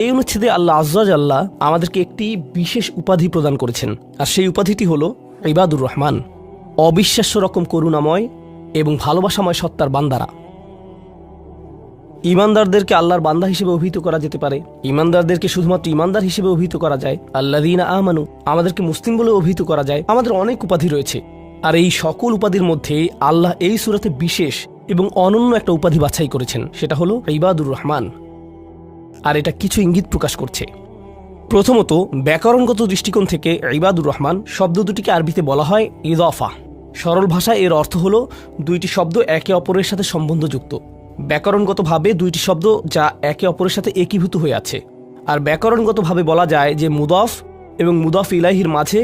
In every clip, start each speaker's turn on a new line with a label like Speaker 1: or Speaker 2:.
Speaker 1: এই অনুচ্ছেদে আল্লাহ আজ্জা জাল্লা আমাদেরকে একটি বিশেষ উপাধি প্রদান করেছেন, আর সেই উপাধিটি হল ইবাদুর রহমান, অবিশ্বাস্য রকম করুণাময় এবং ভালোবাসাময় সত্তার বান্দারা। ইমানদারদেরকে আল্লাহর বান্দা হিসেবে অভিহিত করা যেতে পারে, ইমানদারদেরকে শুধুমাত্র ইমানদার হিসেবে অভিহিত করা যায়, আল্লাযীনা আমানু আমাদেরকে মুসলিম বলে অভিহিত করা যায়। আমাদের অনেক উপাধি রয়েছে, আর এই সকল উপাধির মধ্যে আল্লাহ এই সূরাতে বিশেষ এবং অনন্য একটা উপাধি বাছাই করেছেন, সেটা হলো ইবাদুর রহমান। আর এটা কিছু ইঙ্গিত প্রকাশ করছে। প্রথমত, ব্যাকরণগত দৃষ্টিকোণ থেকে ইবাদুর রহমান শব্দ দুটিকে আরবিতে বলা হয় ইদাফা। সরল ভাষায় এর অর্থ হল দুইটি শব্দ একে অপরের সাথে সম্বন্ধযুক্ত। ব্যাকরণগতভাবে দুইটি শব্দ যা একে অপরের সাথে একীভূত হয়ে আছে। আর ব্যাকরণগতভাবে বলা যায় যে মুদাফ এবং মুদাফ ইলাইহির মাঝে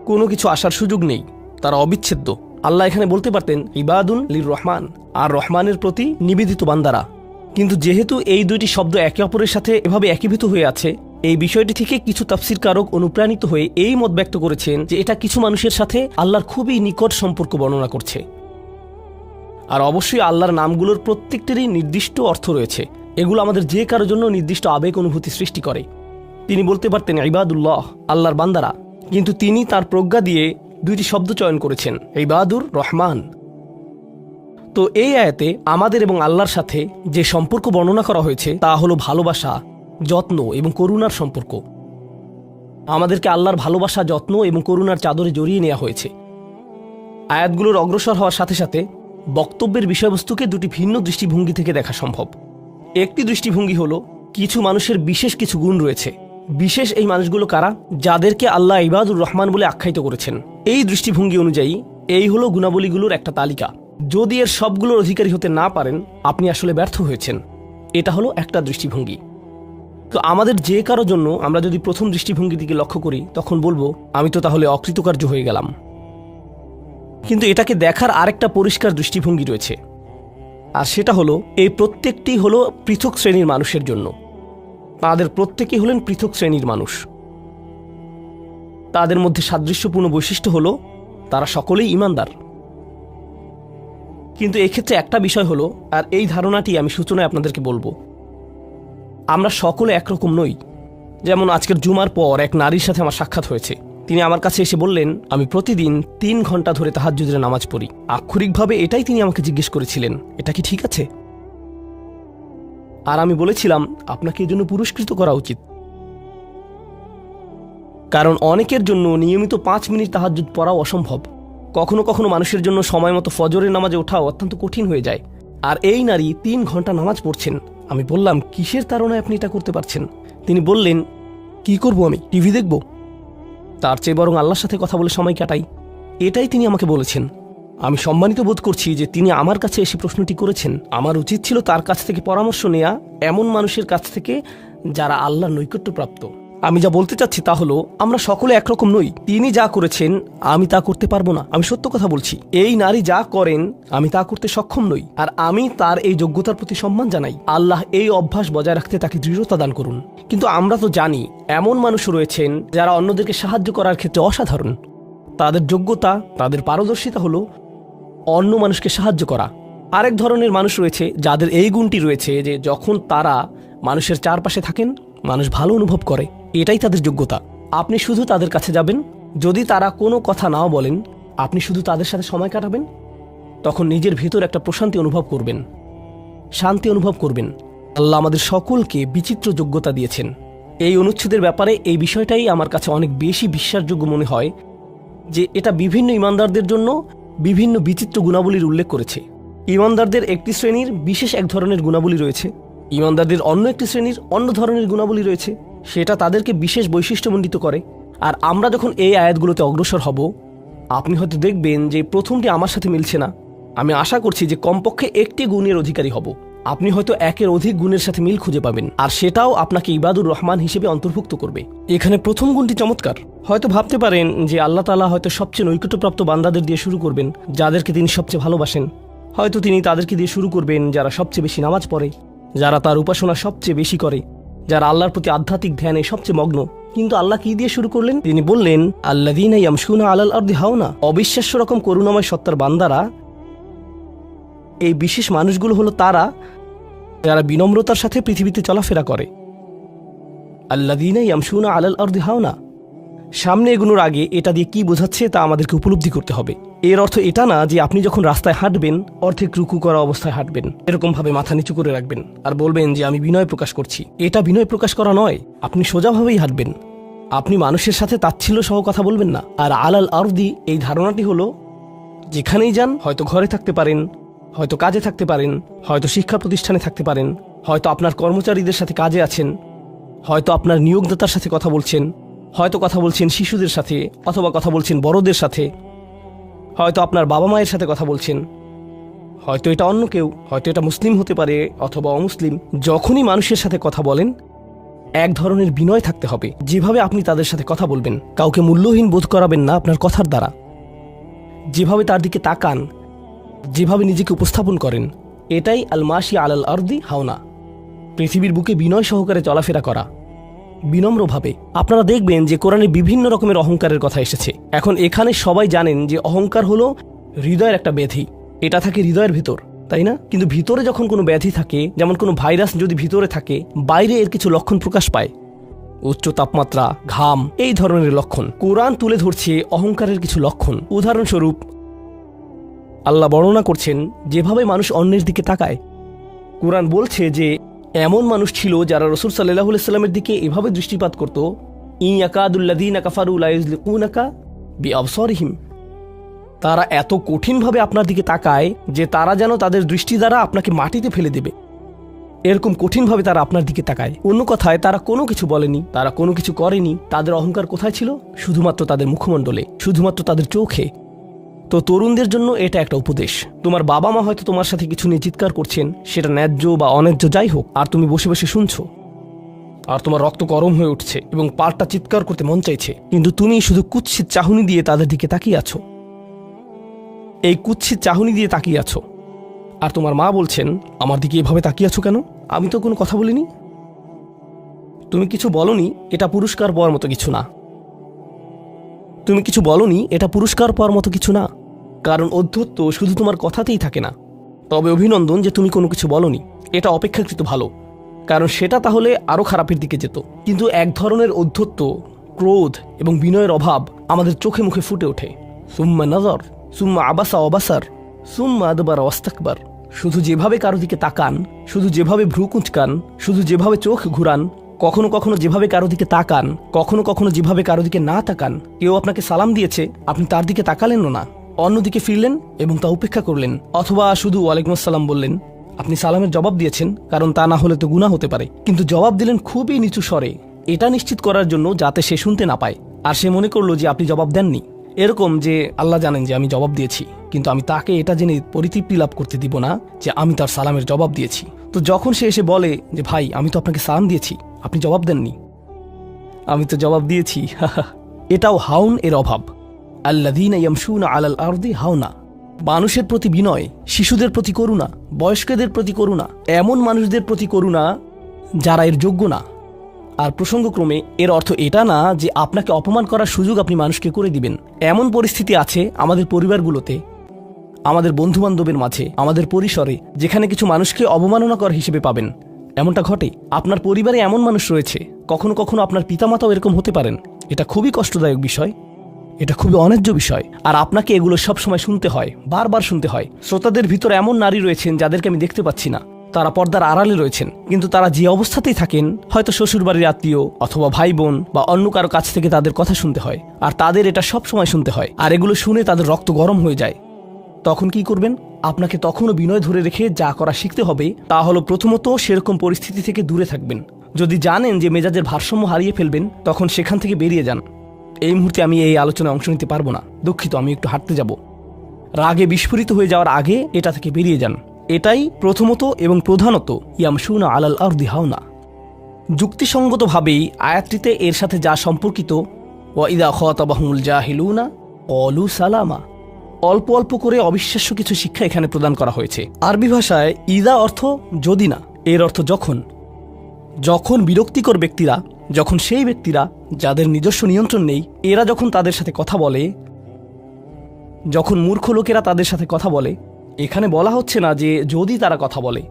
Speaker 1: কোনো কিছু আসার সুযোগ নেই, তারা অবিচ্ছেদ্য। আল্লাহ এখানে বলতে পারতেন ইবাদুন লির রহমান, আর রহমানের প্রতি নিবেদিত বান্দারা। কিন্তু যেহেতু এই দুইটি শব্দ একে অপরের সাথে এভাবে একীভূত হয়ে আছে, এই বিষয়টি থেকে কিছু তাফসীরকারক অনুপ্রাণিত হয়ে এই মত ব্যক্ত করেছেন যে এটা কিছু মানুষের সাথে আল্লাহর খুবই নিকট সম্পর্ক বর্ণনা করছে। আর অবশ্যই আল্লাহর নামগুলোর প্রত্যেকটিরই নির্দিষ্ট অর্থ রয়েছে, এগুলো আমাদের যে কারোর জন্য নির্দিষ্ট আবেগ অনুভূতি সৃষ্টি করে। তিনি বলতে পারতেন ইবাদুল্লাহ, আল্লাহর বান্দারা, কিন্তু তিনি তার প্রজ্ঞা দিয়ে দুইটি শব্দ চয়ন করেছেন, ইবাদুর রহমান। তো এই আয়াতে আমাদের এবং আল্লাহর সাথে যে সম্পর্ক বর্ণনা করা হয়েছে তা হলো ভালোবাসা, যত্ন এবং করুণার সম্পর্ক। আমাদেরকে আল্লাহর ভালোবাসা, যত্ন এবং করুণার চাদরে জড়িয়ে নেওয়া হয়েছে। আয়াতগুলোর অগ্রসর হওয়ার সাথে সাথে বক্তব্যের বিষয়বস্তুকে দুটি ভিন্ন দৃষ্টিভঙ্গি থেকে দেখা সম্ভব। একটি দৃষ্টিভঙ্গি হলো কিছু মানুষের বিশেষ কিছু গুণ রয়েছে। বিশেষ এই মানুষগুলো কারা? যাদেরকে আল্লাহ ইবাদুর রহমান বলে আখ্যায়িত করেছেন। এই দৃষ্টিভঙ্গি অনুযায়ী এই হলো গুণাবলীগুলোর একটা তালিকা। যদি এর সবগুলোর অধিকারী হতে না পারেন, আপনি আসলে ব্যর্থ হয়েছেন। এটা হলো একটা দৃষ্টিভঙ্গি। তো আমাদের যে কারো জন্য আমরা যদি প্রথম দৃষ্টিভঙ্গির দিকে লক্ষ্য করি, তখন বলবো আমি তো তাহলে অকৃতকার্য হয়ে গেলাম। কিন্তু এটাকে দেখার আরেকটা পরিষ্কার দৃষ্টিভঙ্গি রয়েছে, আর সেটা হলো এই প্রত্যেকটি হলো পৃথক শ্রেণীর মানুষের জন্য। তাদের প্রত্যেকেই হলেন পৃথক শ্রেণীর মানুষ। তাদের মধ্যে সাদৃশ্যপূর্ণ বৈশিষ্ট্য হলো তারা সকলেই ইমানদার। কিন্তু এক্ষেত্রে একটা বিষয় হলো, আর এই ধারণাটি আমি সূচনায় আপনাদেরকে বলবো, আমরা সকলে একরকম নই। যেমন আজকের জুমার পর এক নারীর সাথে আমার সাক্ষাৎ হয়েছে। তিনি আমার কাছে এসে বললেন আমি প্রতিদিন 3 ঘন্টা ধরে তাহাজ্জুদের নামাজ পড়ি। আক্ষরিকভাবে এটাই তিনি আমাকে জিজ্ঞেস করেছিলেন, এটা কি ঠিক আছে? আর আমি বলেছিলাম আপনাকে এজন্য পুরস্কৃত করা উচিত, কারণ অনেকের জন্য নিয়মিত 5 মিনিট তাহাজ্জুদ পড়াও অসম্ভব। কখনো কখনো মানুষের জন্য সময় মতো ফজরের নামাজে ওঠাও অত্যন্ত কঠিন হয়ে যায়। আর এই নারী 3 ঘন্টা নামাজ পড়ছেন। আমি বললাম কিসের তাড়নায় আপনি এটা করতে পারছেন? তিনি বললেন কি করব, আমি টিভি দেখব? তার চেয়ে বরং আল্লাহর সাথে কথা বলে সময় কাটাই। এটাই তিনি আমাকে বলেছেন। আমি সম্মানিত বোধ করছি যে তিনি আমার কাছে এসে প্রশ্নটি করেছেন। আমার উচিত ছিল তার কাছ থেকে পরামর্শ নেয়া এমন মানুষের কাছ থেকে যারা আল্লাহর নৈকট্যপ্রাপ্ত। আমি যা বলতে চাচ্ছি তা হলো আমরা সকলে একরকম নই। তিনি যা করেছেন আমি তা করতে পারবো না। আমি সত্য কথা বলছি। এই নারী যা করেন আমি তা করতে সক্ষম নই, আর আমি তার এই যোগ্যতার প্রতি সম্মান জানাই। আল্লাহ এই অভ্যাস বজায় রাখতে তাকে দৃঢ়তা দান করুন। কিন্তু আমরা তো জানি এমন মানুষ রয়েছেন যারা অন্যদেরকে সাহায্য করার ক্ষেত্রে অসাধারণ। তাদের যোগ্যতা, তাদের পারদর্শিতা হলো অন্য মানুষকে সাহায্য করা। আরেক ধরনের মানুষ রয়েছে যাদের এই গুণটি রয়েছে যে যখন তারা মানুষের চারপাশে থাকেন মানুষ ভালো অনুভব করে। এটাই তাদের যোগ্যতা। আপনি শুধু তাদের কাছে যাবেন, যদি তারা কোনো কথা নাও বলেন, আপনি শুধু তাদের সাথে সময় কাটাবেন, তখন নিজের ভেতর একটা প্রশান্তি অনুভব করবেন, শান্তি অনুভব করবেন। আল্লাহ আমাদের সকলকে বিচিত্র যোগ্যতা দিয়েছেন। এই অনুচ্ছেদের ব্যাপারে এই বিষয়টাই আমার কাছে অনেক বেশি বিশ্বাসযোগ্য মনে হয় যে এটা বিভিন্ন ইমানদারদের জন্য বিভিন্ন বিচিত্র গুণাবলীর উল্লেখ করেছে। ইমানদারদের একটি শ্রেণীর বিশেষ এক ধরনের গুণাবলী রয়েছে, ইমানদারদের অন্য একটি শ্রেণীর অন্য ধরনের গুণাবলী রয়েছে। সেটা তাদেরকে বিশেষ বৈশিষ্ট্যমণ্ডিত করে। আর আমরা যখন এই আয়াতগুলোতে অগ্রসর হব, আপনি হয়তো দেখবেন যে প্রথমটি আমার সাথে মিলছে না। আমি আশা করছি যে কমপক্ষে একটি গুণের অধিকারী হব। আপনি হয়তো একের অধিক গুণের সাথে মিল খুঁজে পাবেন, আর সেটাও আপনাকে ইবাদুর রহমান হিসেবে অন্তর্ভুক্ত করবে। এখানে প্রথম গুণটি চমৎকার। হয়তো ভাবতে পারেন যে আল্লাহ তাআলা হয়তো সবচেয়ে নৈকট্যপ্রাপ্ত বান্দাদের দিয়ে শুরু করবেন, যাদেরকে তিনি সবচেয়ে ভালোবাসেন। হয়তো তিনি তাদেরকে দিয়ে শুরু করবেন যারা সবচেয়ে বেশি নামাজ পড়ে, যারা তার উপাসনা সবচেয়ে বেশি করে, যারা আল্লাহর প্রতি আধ্যাত্মিক ধ্যানে সবচেয়ে মগ্ন। কিন্তু আল্লাহ কি দিয়ে শুরু করলেন? তিনি বললেন আল্লাযীনা ইয়ামশুনা আলাল আরদি হাওনা। অবিশ্বাস্য রকম করুণাময় সত্তার বান্দারা, এই বিশেষ মানুষগুলো হলো তারা যারা বিনম্রতার সাথে পৃথিবীতে চলাফেরা করে। আল্লাযীনা ইয়ামশুনা আলাল আরদি হাওনা। সামনে এগোনোর আগে এটা দিয়ে কি বোঝাচ্ছে তা আমাদেরকে উপলব্ধি করতে হবে। এর অর্থ এটা না যে আপনি যখন রাস্তায় হাঁটবেন অর্ধেক রুকু করা অবস্থায় হাঁটবেন, এরকম ভাবে মাথা নিচু করে রাখবেন আর বলবেন যে আমি বিনয় প্রকাশ করছি। এটা বিনয় প্রকাশ করা নয়। আপনি সোজাভাবেই হাঁটবেন। আপনি মানুষের সাথে তাচ্ছিল্য সহ কথা বলবেন না। আর আলাল আরদি এই ধারণাটি হলো যেখানেই যান, হয়তো ঘরে থাকতে পারেন, হয়তো কাজে থাকতে পারেন, হয়তো শিক্ষা প্রতিষ্ঠানে থাকতে পারেন, হয়তো আপনার কর্মচারীদের সাথে কাজে আছেন, হয়তো আপনার নিয়োগদাতার সাথে কথা বলছেন, হয়তো কথা বলছেন শিশুদের সাথে, অথবা কথা বলছেন বড়দের সাথে, হয়তো আপনার বাবা মায়ের সাথে কথা বলছেন, হয়তো এটা অন্য কেউ, হয়তো এটা মুসলিম হতে পারে অথবা অমুসলিম। যখনই মানুষের সাথে কথা বলেন এক ধরনের বিনয় থাকতে হবে। যেভাবে আপনি তাদের সাথে কথা বলবেন, কাউকে মূল্যহীন বোধ করাবেন না আপনার কথার দ্বারা। যেভাবে তার দিকে তাকান, যেভাবে নিজেকে উপস্থাপন করেন, এটাই আল মাশি আলাল আরদি হাওনা, পৃথিবীর বুকে বিনয় সহকারে চলাফেরা করা, বিনম্রভাবে। আপনারা দেখবেন যে কোরআনে বিভিন্ন রকমের অহংকারের কথা এসেছে। এখন এখানে সবাই জানেন যে অহংকার হলো হৃদয়ের একটা ব্যাধি, এটা থাকে হৃদয়ের ভিতর, তাই না? কিন্তু ভিতরে যখন কোনো ব্যাধি থাকে, যেমন কোনো ভাইরাস যদি ভিতরে থাকে, বাইরে এর কিছু লক্ষণ প্রকাশ পায়, উচ্চ তাপমাত্রা, ঘাম, এই ধরনের লক্ষণ। কোরআন তুলে ধরছে অহংকারের কিছু লক্ষণ। উদাহরণস্বরূপ আল্লাহ বর্ণনা করছেন যেভাবে মানুষ অন্যের দিকে তাকায়। কোরআন বলছে যে এমন মানুষ ছিল যারা রাসূল সাল্লাল্লাহু আলাইহি সাল্লামের দিকে এভাবে দৃষ্টিপাত করত, ইয়াকাদুল্লাযীনা কাফারু লা ইউযলিকুনাকা বিআবসারিহিম, তারা এত কঠিনভাবে আপনার দিকে তাকায় যে তারা যেন তাদের দৃষ্টি দ্বারা আপনাকে মাটিতে ফেলে দেবে। এরকম কঠিনভাবে তারা আপনার দিকে তাকায়। অন্য কথায় তারা কোনো কিছু বলেনি, তারা কোনো কিছু করেনি। তাদের অহংকার কোথায় ছিল? শুধুমাত্র তাদের মুখমণ্ডলে, শুধুমাত্র তাদের চোখে। তো তরুণদের জন্য এটা একটা উপদেশ। তোমার বাবা মা হয়তো তোমার সাথে কিছু নিয়ে চিৎকার করছেন, সেটা ন্যায্য বা অন্যায্য যাই হোক, আর তুমি বসে বসে শুনছো, আর তোমার রক্ত গরম হয়ে উঠছে এবং পাল্টা চিৎকার করতে মন চাইছে, কিন্তু তুমি শুধু কুৎসিত চাহনি দিয়ে তাদের দিকে তাকিয়ে আছো। এই কুৎসিত চাহনি দিয়ে তাকিয়ে আছো, আর তোমার মা বলছেন আমার দিকে এভাবে তাকিয়ে আছো কেন? আমি তো কোনো কথা বলিনি। তুমি কিছু বলনি, এটা পুরস্কার পাওয়ার মতো কিছু না। তুমি কিছু বলনি, এটা পুরস্কার পাওয়ার মতো কিছু না। কারণ অধ্যত্ব শুধু তোমার কথাতেই থাকে না। তবে অভিনন্দন যে তুমি কোনো কিছু বলনি, এটা অপেক্ষাকৃত ভালো, কারণ সেটা তাহলে আরও খারাপের দিকে যেত। কিন্তু এক ধরনের অধ্যত্ব, ক্রোধ এবং বিনয়ের অভাব আমাদের চোখে মুখে ফুটে ওঠে। সুম্মা নজর, সুম্মা আবাসা অবাসার, সুম্মা আদবার ওয়াস্তাকবার। শুধু যেভাবে কারো দিকে তাকান, শুধু যেভাবে ভ্রু কুঁচকান, শুধু যেভাবে চোখ ঘুরান, কখনো কখনো যেভাবে কারো দিকে তাকান, কখনো কখনো যেভাবে কারো দিকে না তাকান। কেউ আপনাকে সালাম দিয়েছে, আপনি তার দিকে তাকালেন না, অন্যদিকে ফিরলেন এবং তা উপেক্ষা করলেন, অথবা শুধু ওয়ালাইকুম আসসালাম বললেন। আপনি সালামের জবাব দিয়েছেন, কারণ তা না হলে তো গুনাহ হতে পারে, কিন্তু জবাব দিলেন খুবই নিচু স্বরে, এটা নিশ্চিত করার জন্য যাতে সে শুনতে না পায়, আর সে মনে করলো যে আপনি জবাব দেননি। এরকম যে আল্লাহ জানেন যে আমি জবাব দিয়েছি, কিন্তু আমি তাকে এটা জেনে পরিতৃপ্তি লাভ করতে দিব না যে আমি তার সালামের জবাব দিয়েছি। তো যখন সে এসে বলে যে ভাই আমি তো আপনাকে সালাম দিয়েছি, আপনি জবাব দেননি, আমি তো জবাব দিয়েছি, এটাও হাউন এর অভাব। আল্লাযীনা ইয়ামশুনা আলাল আরদি হাওনা, মানুষের প্রতি বিনয়, শিশুদের প্রতি করুণা, বয়স্কদের প্রতি করুণা, এমন মানুষদের প্রতি করুণা যারা এর যোগ্য না। আর প্রসঙ্গক্রমে এর অর্থ এটা না যে আপনাকে অপমান করার সুযোগ আপনি মানুষকে করে দিবেন। এমন পরিস্থিতি আছে আমাদের পরিবারগুলোতে, আমাদের বন্ধুবান্ধবের মাঝে, আমাদের পরিসরে, যেখানে কিছু মানুষকে অবমাননাকর হিসেবে পাবেন। এমনটা ঘটে। আপনার পরিবারে এমন মানুষ রয়েছে, কখনো কখনো আপনার পিতামাতাও এরকম হতে পারেন। এটা খুবই কষ্টদায়ক বিষয়, এটা খুবই অন্যায্য বিষয়, আর আপনাকে এগুলো সবসময় শুনতে হয়, বারবার শুনতে হয়। শ্রোতাদের ভিতরে এমন নারী রয়েছেন যাদেরকে আমি দেখতে পাচ্ছি না, তারা পর্দার আড়ালে রয়েছেন, কিন্তু তারা যে অবস্থাতেই থাকেন, হয়তো শ্বশুরবাড়ির আত্মীয় অথবা ভাই বোন বা অন্য কারো কাছ থেকে তাদের কথা শুনতে হয়, আর তাদের এটা সব সময় শুনতে হয়, আর এগুলো শুনে তাদের রক্ত গরম হয়ে যায়। তখন কি করবেন? আপনাকে তখনও বিনয় ধরে রেখে যা করা শিখতে হবে তা হলো প্রথমত সেরকম পরিস্থিতি থেকে দূরে থাকবেন। যদি জানেন যে মেজাজের ভারসাম্য হারিয়ে ফেলবেন, তখন সেখান থেকে বেরিয়ে যান। এই মুহূর্তে আমি এই আলোচনায় অংশ নিতে পারবো না, দুঃখিত, আমি একটু হাঁটতে যাব। রাগে বিস্ফোরিত হয়ে যাওয়ার আগে এটা থেকে বেরিয়ে যান। এটাই প্রথমত এবং প্রধানত ইয়ামশুনা আলাল আরদি হাওনা। যুক্তিসঙ্গতভাবেই আয়াতটিতে এর সাথে যা সম্পর্কিত, ওয়া ইযা খাতাবাহুমুল জাহিলুনা ক্বালু সালামা, অল্প অল্প করে অবিশ্বাস্য কিছু শিক্ষা এখানে প্রদান করা হয়েছে। আরবি ভাষায় ইদা অর্থ যদি না, এর অর্থ যখন। যখন বিরক্তিকর ব্যক্তিরা, যখন সেই ব্যক্তিরা যাদের নিজস্ব নিয়ন্ত্রণ নেই, এরা যখন তাদের সাথে কথা বলে, যখন মূর্খ লোকেরা তাদের সাথে কথা বলে, এখানে বলা হচ্ছে না যে যদি তারা কথা বলে,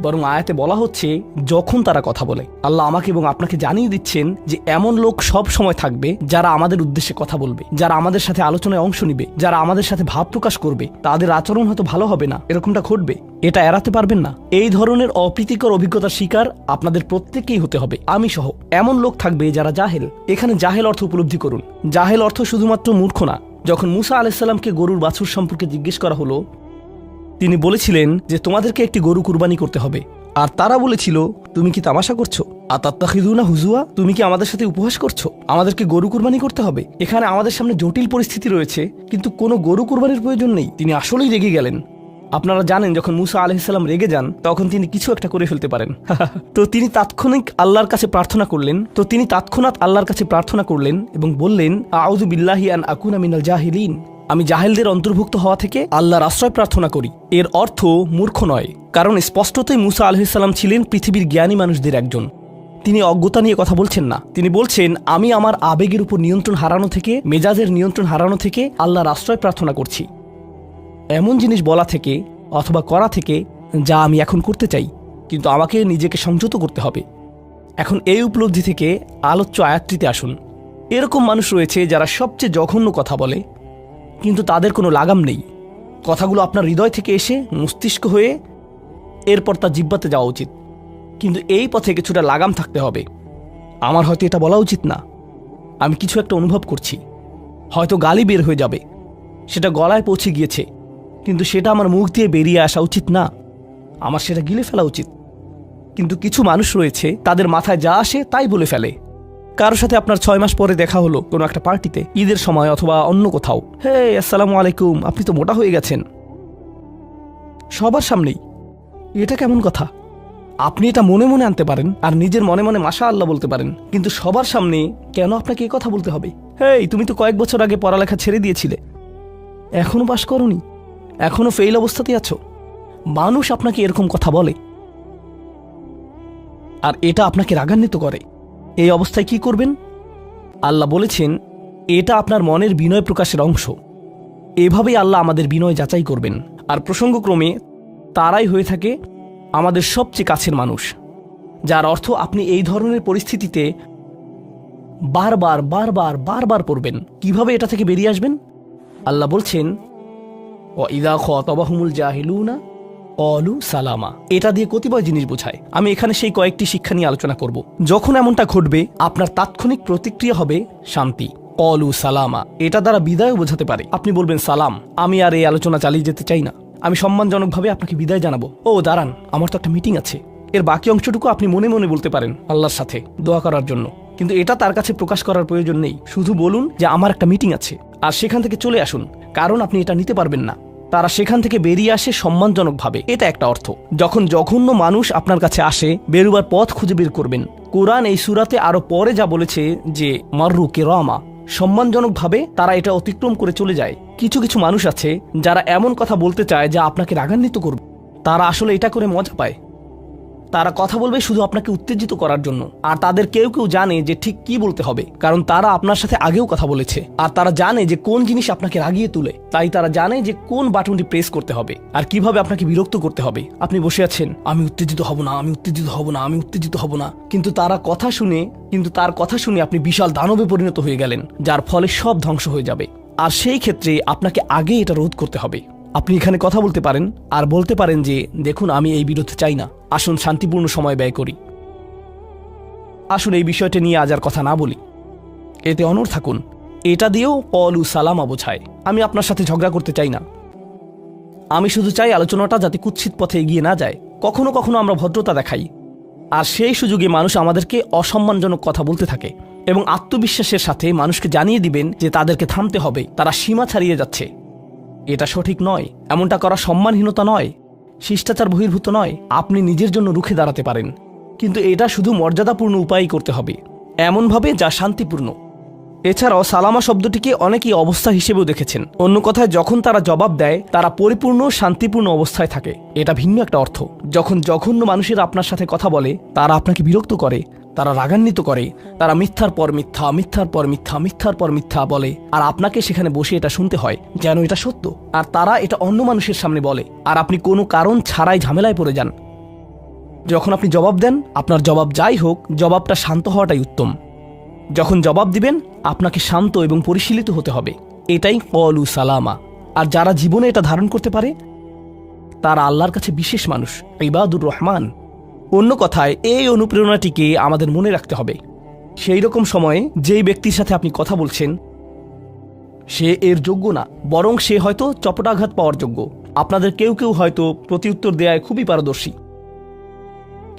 Speaker 1: বরং আয়াতে বলা হচ্ছে যখন তারা কথা বলে। আল্লাহ আমাকে এবং আপনাকে জানিয়ে দিচ্ছেন যে এমন লোক সব সময় থাকবে যারা আমাদের উদ্দেশ্যে কথা বলবে, যারা আমাদের সাথে আলোচনায় অংশ নিবে, যারা আমাদের সাথে ভাব প্রকাশ করবে। তাদের আচরণ হয়তো ভালো হবে না, এরকমটা ঘটবে, এটা এড়াতে পারবেন না। এই ধরনের অপ্রীতিকর অভিজ্ঞতার শিকার আপনাদের প্রত্যেককেই হতে হবে, আমি সহ। এমন লোক থাকবে যারা জাহেল। এখানে জাহেল অর্থ উপলব্ধি করুন। জাহেল অর্থ শুধুমাত্র মূর্খ না। যখন মুসা আলাইহিস সালামকে গরুর বাছুর সম্পর্কে জিজ্ঞেস করা হলো, তিনি বলেছিলেন যে তোমাদেরকে একটি গরু কুরবানি করতে হবে। আর তারা বলেছিল, তুমি কি তামাশা করছো? আতাত্তাখিযুনা হুজুয়া, তুমি কি আমাদের সাথে উপহাস করছো? আমাদেরকে গরু কুরবানি করতে হবে? এখানে আমাদের সামনে জটিল পরিস্থিতি রয়েছে, কিন্তু কোনো গরু কুরবানির প্রয়োজন নেই। তিনি আসলেই রেগে গেলেন। আপনারা জানেন যখন মুসা আলাইহিস সালাম রেগে যান তখন তিনি কিছু একটা করে ফেলতে পারেন। তো তিনি তৎক্ষণাৎ আল্লাহর কাছে প্রার্থনা করলেন এবং বললেন, আউযু বিল্লাহি আন আকুনা মিনাল জাহিলিন, আমি জাহেলদের অন্তর্ভুক্ত হওয়া থেকে আল্লাহর আশ্রয় প্রার্থনা করি। এর অর্থ মূর্খ নয়, কারণ স্পষ্টতই মুসা আলাইহিস সালাম ছিলেন পৃথিবীর জ্ঞানী মানুষদের একজন। তিনি অজ্ঞতা নিয়ে কথা বলছেন না। তিনি বলছেন, আমি আমার আবেগের উপর নিয়ন্ত্রণ হারানো থেকে, মেজাজের নিয়ন্ত্রণ হারানো থেকে আল্লাহর আশ্রয় প্রার্থনা করছি, এমন জিনিস বলা থেকে অথবা করা থেকে যা আমি এখন করতে চাই, কিন্তু আমাকে নিজেকে সংযত করতে হবে। এখন এই উপলব্ধি থেকে আলোচ্য আয়াতটিতে আসুন। এরকম মানুষ রয়েছে যারা সবচেয়ে জঘন্য কথা বলে, কিন্তু তাদের কোনো লাগাম নেই। কথাগুলো আপনার হৃদয় থেকে এসে মস্তিষ্ক হয়ে এরপর তার জিহ্বাতে যাওয়া উচিত, কিন্তু এই পথে কিছুটা লাগাম থাকতে হবে। আমার হয়তো এটা বলা উচিত না, আমি কিছু একটা অনুভব করছি, হয়তো গালি বের হয়ে যাবে, সেটা গলায় পৌঁছে গিয়েছে, কিন্তু সেটা আমার মুখ দিয়ে বেরিয়ে আসা উচিত না, আমার সেটা গিলে ফেলা উচিত। কিন্তু কিছু মানুষ রয়েছে, তাদের মাথায় যা আসে তাই বলে ফেলে। কারোর সাথে আপনার 6 মাস পরে দেখা হলো কোনো একটা পার্টিতে, ঈদের সময় অথবা অন্য কোথাও, হে আসসালামু আলাইকুম, আপনি তো মোটা হয়ে গেছেন, সবার সামনেই। এটা কেমন কথা? আপনি এটা মনে মনে আনতে পারেন আর নিজের মনে মনে মাশা আল্লাহ বলতে পারেন, কিন্তু সবার সামনে কেন আপনাকে এই কথা বলতে হবে? হেই, তুমি তো কয়েক বছর আগে পড়ালেখা ছেড়ে দিয়েছিলে, এখনো পাশ করনি, এখনো ফেল অবস্থাতে আছো। মানুষ আপনাকে এরকম কথা বলে আর এটা আপনাকে রাগান্বিত করে। এই অবস্থায় কি করবেন? আল্লাহ বলেছেন, এটা আপনার মনের বিনয় প্রকাশের অংশ। এভাবেই আল্লাহ আমাদের বিনয় যাচাই করবেন। আর প্রসঙ্গক্রমে তারাই হয়ে থাকে আমাদের সবচেয়ে কাছের মানুষ, যার অর্থ আপনি এই ধরনের পরিস্থিতিতে বারবার বারবার বারবার পড়বেন। কিভাবে এটা থেকে বেরিয়ে আসবেন? আল্লাহ বলছেন, ওয়াইদা খাতাবাহুমুল জাহিলুনা ক্বালু সালামা। এটা দিয়ে কতিপয় জিনিস বোঝায়। আমি এখানে সেই কয়েকটি শিক্ষা নিয়ে আলোচনা করব। যখন এমনটা ঘটবে, আপনার তাৎক্ষণিক প্রতিক্রিয়া হবে শান্তি, ক্বালু সালামা। এটা দ্বারা বিদায়ও বোঝাতে পারে। আপনি বলবেন, সালাম, আমি আর এই আলোচনা চালিয়ে যেতে চাই না, আমি সম্মানজনকভাবে আপনাকে বিদায় জানাবো। ও দাঁড়ান, আমার তো একটা মিটিং আছে। এর বাকি অংশটুকু আপনি মনে মনে বলতে পারেন আল্লাহর সাথে দোয়া করার জন্য, কিন্তু এটা তার কাছে প্রকাশ করার প্রয়োজন নেই। শুধু বলুন যে আমার একটা মিটিং আছে, আর সেখান থেকে চলে আসুন, কারণ আপনি এটা নিতে পারবেন না। তারা সেখান থেকে বেরিয়ে আসে সম্মানজনকভাবে, এটা একটা অর্থ। যখন জঘন্য মানুষ আপনার কাছে আসে, বেরুবার পথ খুঁজে বের করবেন। কোরআন এই সূরাতে আরো পরে যা বলেছে যে মাররু কিরামা, সম্মানজনকভাবে তারা এটা অতিক্রম করে চলে যায়। কিছু কিছু মানুষ আছে যারা এমন কথা বলতে চায় যা আপনাকে রাগান্বিত করবে। তারা আসলে এটা করে মজা পায়। তারা কথা বলবে শুধু আপনাকে উত্তেজিত করার জন্য, আর তাদের কেউ কেউ জানে যে ঠিক কি বলতে হবে, কারণ তারা আপনার সাথে আগেও কথা বলেছে। আর তারা জানে যে কোন জিনিস আপনাকে রাগিয়ে তুলে, তাই তারা জানে যে কোন বাটনটি প্রেস করতে হবে আর কিভাবে আপনাকে বিরক্ত করতে হবে। আপনি বসে আছেন, আমি উত্তেজিত হব না, আমি উত্তেজিত হব না, আমি উত্তেজিত হব না, কিন্তু তার কথা শুনে আপনি বিশাল দানবে পরিণত হয়ে গেলেন, যার ফলে সব ধ্বংস হয়ে যাবে। আর সেই ক্ষেত্রে আপনাকে আগে এটা রোধ করতে হবে। আপনি এখানে কথা বলতে পারেন আর বলতে পারেন যে, দেখুন, আমি এই বিরোধ চাই না, আসুন শান্তিপূর্ণ সময় ব্যয় করি, আসুন এই বিষয়টা নিয়ে আজ আর কথা না বলি, এতে অনড় থাকুন। এটা দিয়েও ক্বালু সালামা বোঝায়। আমি আপনার সাথে ঝগড়া করতে চাই না, আমি শুধু চাই আলোচনাটা যাতে কুৎসিত পথে এগিয়ে না যায়। কখনো কখনো আমরা ভদ্রতা দেখাই, আর সেই সুযোগে মানুষ আমাদেরকে অসম্মানজনক কথা বলতে থাকে, এবং আত্মবিশ্বাসের সাথে মানুষকে জানিয়ে দিবেন যে তাদেরকে থামতে হবে, তারা সীমা ছাড়িয়ে যাচ্ছে। এটা সঠিক নয়, এমনটা করা সম্মানহীনতা নয়, শিষ্টাচার বহির্ভূত নয়। আপনি নিজের জন্য রুখে দাঁড়াতে পারেন, কিন্তু এটা শুধু মর্যাদাপূর্ণ উপায়ই করতে হবে, এমনভাবে যা শান্তিপূর্ণ। এছাড়াও সালামা শব্দটিকে অনেকেই অবস্থা হিসেবেও দেখেছেন। অন্য কথায়, যখন তারা জবাব দেয় তারা পরিপূর্ণ শান্তিপূর্ণ অবস্থায় থাকে, এটা ভিন্ন একটা অর্থ। যখন জঘন্য মানুষেরা আপনার সাথে কথা বলে, তারা আপনাকে বিরক্ত করে, তারা রাগান্বিত করে, তারা মিথ্যার পর মিথ্যা, মিথ্যার পর মিথ্যা, মিথ্যার পর মিথ্যা বলে, আর আপনাকে সেখানে বসে এটা শুনতে হয় যেন এটা সত্য। আর তারা এটা অন্য মানুষের সামনে বলে, আর আপনি কোনো কারণ ছাড়াই ঝামেলায় পড়ে যান। যখন আপনি জবাব দেন, আপনার জবাব যাই হোক, জবাবটা শান্ত হওয়াটাই উত্তম। যখন জবাব দিবেন, আপনাকে শান্ত এবং পরিশীলিত হতে হবে। এটাই কলু সালামা। আর যারা জীবনে এটা ধারণ করতে পারে তারা আল্লাহর কাছে বিশেষ মানুষ, ইবাদুর রহমান। অন্য কথায়, এই অনুপ্রেরণাটিকে আমাদের মনে রাখতে হবে। সেই রকম সময়ে যেই ব্যক্তির সাথে আপনি কথা বলছেন সে এর যোগ্য না, বরং সে হয়তো চপটাঘাত পাওয়ার যোগ্য। আপনাদের কেউ কেউ হয়তো প্রতিউত্তর দেয়ায় খুবই পারদর্শী।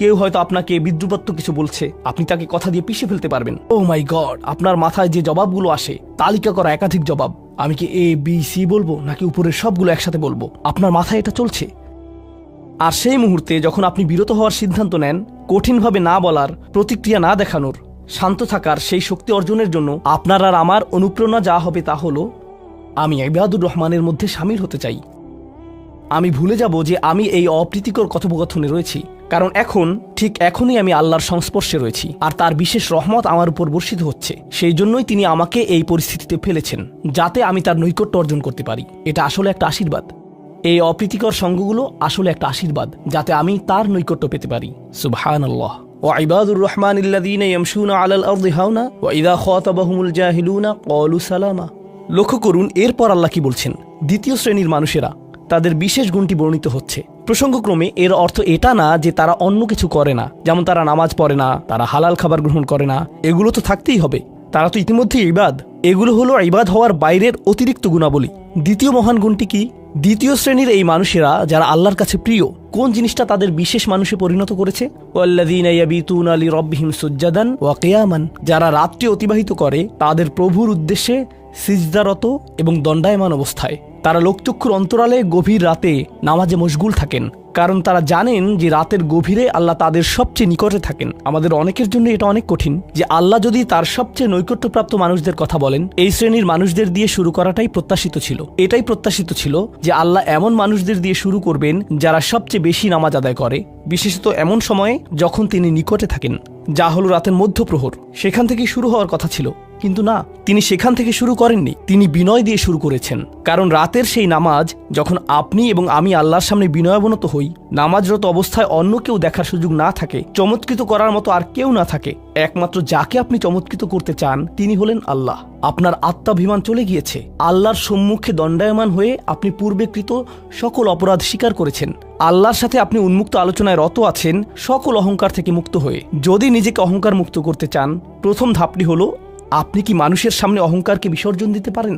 Speaker 1: কেউ হয়তো আপনাকে বিদ্রুপাত্মক কিছু বলছে, আপনি তাকে কথা দিয়ে পিষে ফেলতে পারবেন। ও মাই গড, আপনার মাথায় যে জবাবগুলো আসে, তালিকা করা একাধিক জবাব, আমি কি এ বি সি বলবো নাকি উপরের সবগুলো একসাথে বলবো, আপনার মাথায় এটা চলছে। আর সেই মুহূর্তে যখন আপনি বিরত হওয়ার সিদ্ধান্ত নেন, কঠিনভাবে না বলার, প্রতিক্রিয়া না দেখানোর, শান্ত থাকার সেই শক্তি অর্জনের জন্য আপনার আর আমার অনুপ্রেরণা যা হবে তা হলো, আমি ইবাদুর রহমানের মধ্যে শামিল হতে চাই। আমি ভুলে যাব যে আমি এই অপ্রীতিকর কথোপকথনে রয়েছি, কারণ ঠিক এখনই আমি আল্লাহর সংস্পর্শে রয়েছি আর তার বিশেষ রহমত আমার উপর বর্ষিত হচ্ছে। সেই জন্যই তিনি আমাকে এই পরিস্থিতিতে ফেলেছেন, যাতে আমি তার নৈকট্য অর্জন করতে পারি। এটা আসলে একটা আশীর্বাদ। এই অপ্রীতিকর সঙ্গগুলো আসলে একটা আশীর্বাদ, যাতে আমি তার নৈকট্য পেতে পারি। সুবহানাল্লাহ। ওয়াইবাদুর রহমানিল্লাযীনা ইয়ামশুনা আলাল আরদি হাওনা ওয়া ইযা খাতাবাহুমুল জাহিলুনা ক্বালু সালামা। লক্ষ্য করুন এরপর আল্লাহ কি বলছেন। দ্বিতীয় শ্রেণীর মানুষেরা, তাদের বিশেষ গুণটি বর্ণিত হচ্ছে। প্রসঙ্গক্রমে এর অর্থ এটা না যে তারা অন্য কিছু করে না, যেমন তারা নামাজ পড়ে না, তারা হালাল খাবার গ্রহণ করে না। এগুলো তো থাকতেই হবে, তারা তো ইতিমধ্যে ইবাদ। এগুলো হলো ইবাদ হওয়ার বাইরের অতিরিক্ত গুণাবলী। দ্বিতীয় মহান গুণটি কি? দ্বিতীয় শ্রেণীর এই মানুষেরা যারা আল্লাহর কাছে প্রিয়, কোন জিনিসটা তাদের বিশেষ মানুষে পরিণত করেছে? ওয়াল্লাযীনা ইয়াবিতুনা লিরাব্বিহিম সুজ্জাদান ওয়া কিয়ামান। যারা রাত্রি অতিবাহিত করে তাদের প্রভুর উদ্দেশ্যে সিজদারত এবং দণ্ডায়মান অবস্থায়। তারা লোকচক্ষুর অন্তরালে গভীর রাতে নামাজে মশগুল থাকেন, কারণ তারা জানেন যে রাতের গভীরে আল্লাহ তাদের সবচেয়ে নিকটে থাকেন। আমাদের অনেকের জন্য এটা অনেক কঠিন যে আল্লাহ যদি তার সবচেয়ে নৈকট্যপ্রাপ্ত মানুষদের কথা বলেন, এই শ্রেণীর মানুষদের দিয়ে শুরু করাটাই প্রত্যাশিত ছিল। এটাই প্রত্যাশিত ছিল যে আল্লাহ এমন মানুষদের দিয়ে শুরু করবেন যারা সবচেয়ে বেশি নামাজ আদায় করে, বিশেষত এমন সময়ে যখন তিনি নিকটে থাকেন, যা হলো রাতের মধ্যপ্রহর। সেখান থেকেই শুরু হওয়ার কথা ছিল, কিন্তু না, তিনি সেখান থেকে শুরু করেননি। তিনি বিনয় দিয়ে শুরু করেছেন, কারণ রাতের সেই নামাজ যখন আপনি এবং আমি আল্লাহর সামনে বিনয়াবনত হই, নামাজরত অবস্থায় অন্য কেউ দেখার সুযোগ না থাকে, চমৎকৃত করার মতো আর কেউ না থাকে, একমাত্র যাকে আপনি চমৎকৃত করতে চান তিনি হলেন আল্লাহ। আপনার আত্মাভিমান চলে গিয়েছে, আল্লাহর সম্মুখে দণ্ডায়মান হয়ে আপনি পূর্বেকৃত সকল অপরাধ স্বীকার করেছেন। আল্লাহর সাথে আপনি উন্মুক্ত আলোচনায় রত আছেন, সকল অহংকার থেকে মুক্ত হয়ে। যদি নিজেকে অহংকার মুক্ত করতে চান, প্রথম ধাপটি হলো, আপনি কি মানুষের সামনে অহংকারকে বিসর্জন দিতে পারেন?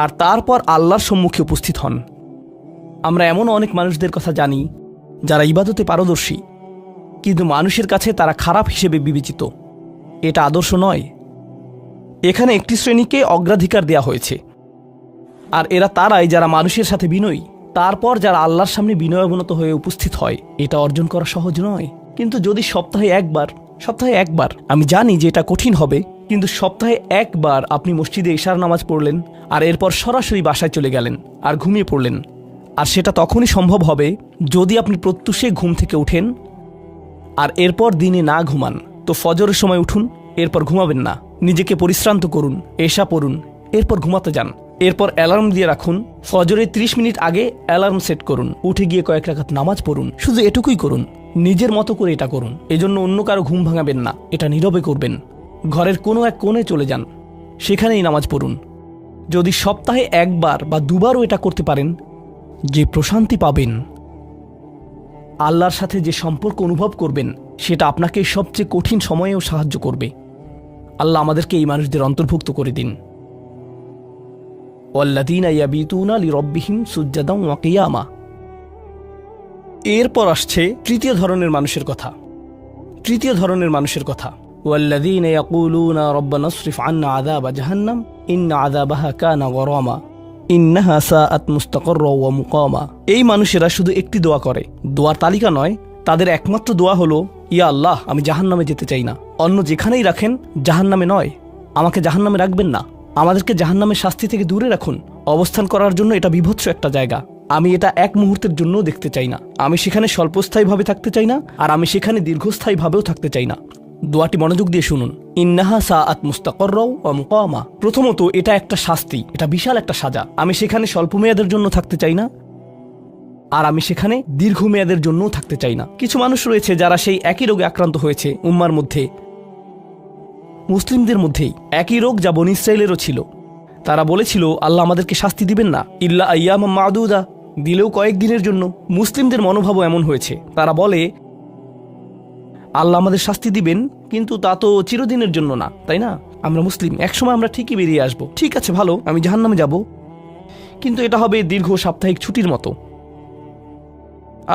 Speaker 1: আর তারপর আল্লাহর সম্মুখে উপস্থিত হন। আমরা এমন অনেক মানুষদের কথা জানি যারা ইবাদতে পারদর্শী, কিন্তু মানুষের কাছে তারা খারাপ হিসেবে বিবেচিত। এটা আদর্শ নয়। এখানে একটি শ্রেণীকে অগ্রাধিকার দেয়া হয়েছে, আর এরা তারাই যারা মানুষের সাথে বিনয়ী। তারপর যারা আল্লাহর সামনে বিনয়াবনত হয়ে উপস্থিত হয়। এটা অর্জন করা সহজ নয়, কিন্তু যদি সপ্তাহে একবার, আমি জানি যে এটা কঠিন হবে, কিন্তু সপ্তাহে একবার আপনি মসজিদে ইশার নামাজ পড়লেন আর এরপর সরাসরি বাসায় চলে গেলেন আর ঘুমিয়ে পড়লেন, আর সেটা তখনই সম্ভব হবে যদি আপনি প্রত্যুষে ঘুম থেকে উঠেন আর এরপর দিনে না ঘুমান। তো ফজরের সময় উঠুন, এরপর ঘুমাবেন না, নিজেকে পরিশ্রান্ত করুন, এশা পড়ুন, এরপর ঘুমাতে যান। এরপর অ্যালার্ম দিয়ে রাখুন, ফজরের 30 মিনিট আগে অ্যালার্ম সেট করুন, উঠে গিয়ে কয়েক রাকাত নামাজ পড়ুন। শুধু এটুকুই করুন, নিজের মতো করে এটা করুন। এজন্য অন্য কারো ঘুম ভাঙাবেন না, এটা নীরবে করবেন। ঘরের কোনো এক কোণে চলে যান, সেখানেই নামাজ পড়ুন। যদি সপ্তাহে একবার বা দুবারও এটা করতে পারেন, যে প্রশান্তি পাবেন, আল্লাহর সাথে যে সম্পর্ক অনুভব করবেন, সেটা আপনাকে সবচেয়ে কঠিন সময়েও সাহায্য করবে। আল্লাহ আমাদেরকে এই মানুষদের অন্তর্ভুক্ত করে দিন। ওয়াল্লাযীনা ইয়াবিতুনা লিরাব্বিহিম সুজ্জাদান ওয়া কিয়ামা। এরপর আসছে তৃতীয় ধরনের মানুষের কথা। ওয়াল্লাযীনা ইয়াকুলুনা রাব্বানা ইসরিফ আন্না আযাবা জাহান্নাম ইন্না আযাবাহা কানা গরামা ইন্নাহা সাআত মুস্তাকাররা ওয়া মুকামা। এই মানুষেরা শুধু একটি দোয়া করে, দোয়ার তালিকা নয়। তাদের একমাত্র দোয়া হলো, ইয়া আল্লাহ, আমি জাহান্নামে যেতে চাই না। অন্য যেখানেই রাখেন, জাহান্নামে নয়। আমাকে জাহান্নামে রাখবেন না, আমাদেরকে জাহান্নামের শাস্তি থেকে দূরে রাখুন। অবস্থান করার জন্য এটা বিভৎস একটা জায়গা। আমি এটা এক মুহূর্তের জন্য দেখতে চাই না। আমি সেখানে স্বল্পস্থায়ীভাবে থাকতে চাই না, আর আমি সেখানে দীর্ঘস্থায়ীভাবেও থাকতে চাই না। দোয়াটি মনোযোগ দিয়ে শুনুন। ইন্নাহা সাআত মুস্তাকাররা ওয়া মুকামা। প্রথমত, এটা একটা শাস্তি, এটা বিশাল একটা সাজা। আমি সেখানে স্বল্প মেয়াদের জন্য থাকতে চাই না, আর আমি সেখানে দীর্ঘমেয়াদের জন্যও থাকতে চাই না। কিছু মানুষ রয়েছে যারা সেই একই রোগে আক্রান্ত হয়েছে, উম্মার মধ্যে, মুসলিমদের মধ্যেই একই রোগ যা বনী ইসরাইলেরও ছিল। তারা বলেছিল আল্লাহ আমাদেরকে শাস্তি দিবেন না, ইল্লা আইয়াম মাদুদা, দিলেও কয়েকদিনের জন্য। মুসলিমদের মনোভাবও এমন হয়েছে, তারা বলে আল্লাহ আমাদের শাস্তি দিবেন, কিন্তু তা তো চিরদিনের জন্য না, তাই না? আমরা মুসলিম, একসময় আমরা ঠিকই বেরিয়ে আসব। ঠিক আছে, ভালো, আমি জাহান্নামে যাব, কিন্তু এটা হবে দীর্ঘ সাপ্তাহিক ছুটির মতো,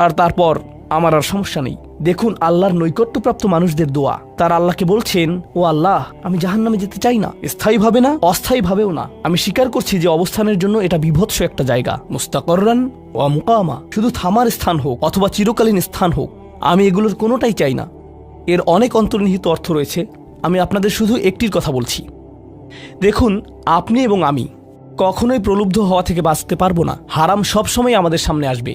Speaker 1: আর তারপর আমার আর সমস্যা নেই। দেখুন আল্লাহর নৈকট্যপ্রাপ্ত মানুষদের দোয়া। তারা আল্লাহকে বলছেন, ও আল্লাহ, আমি জাহান্নামে যেতে চাই না, স্থায়ীভাবে না, অস্থায়ীভাবেও না। আমি স্বীকার করছি যে অবস্থানের জন্য এটা বিভৎস একটা জায়গা, মুস্তাকররান ওয়া মুকামা, শুধু থামার স্থান হোক অথবা চিরকালীন স্থান হোক, আমি এগুলোর কোনোটাই চাই না। এর অনেক অন্তর্নিহিত অর্থ রয়েছে, আমি আপনাদের শুধু একটির কথা বলছি। দেখুন, আপনি এবং আমি কখনোই প্রলুব্ধ হওয়া থেকে বাঁচতে পারবো না। হারাম সবসময় আমাদের সামনে আসবে,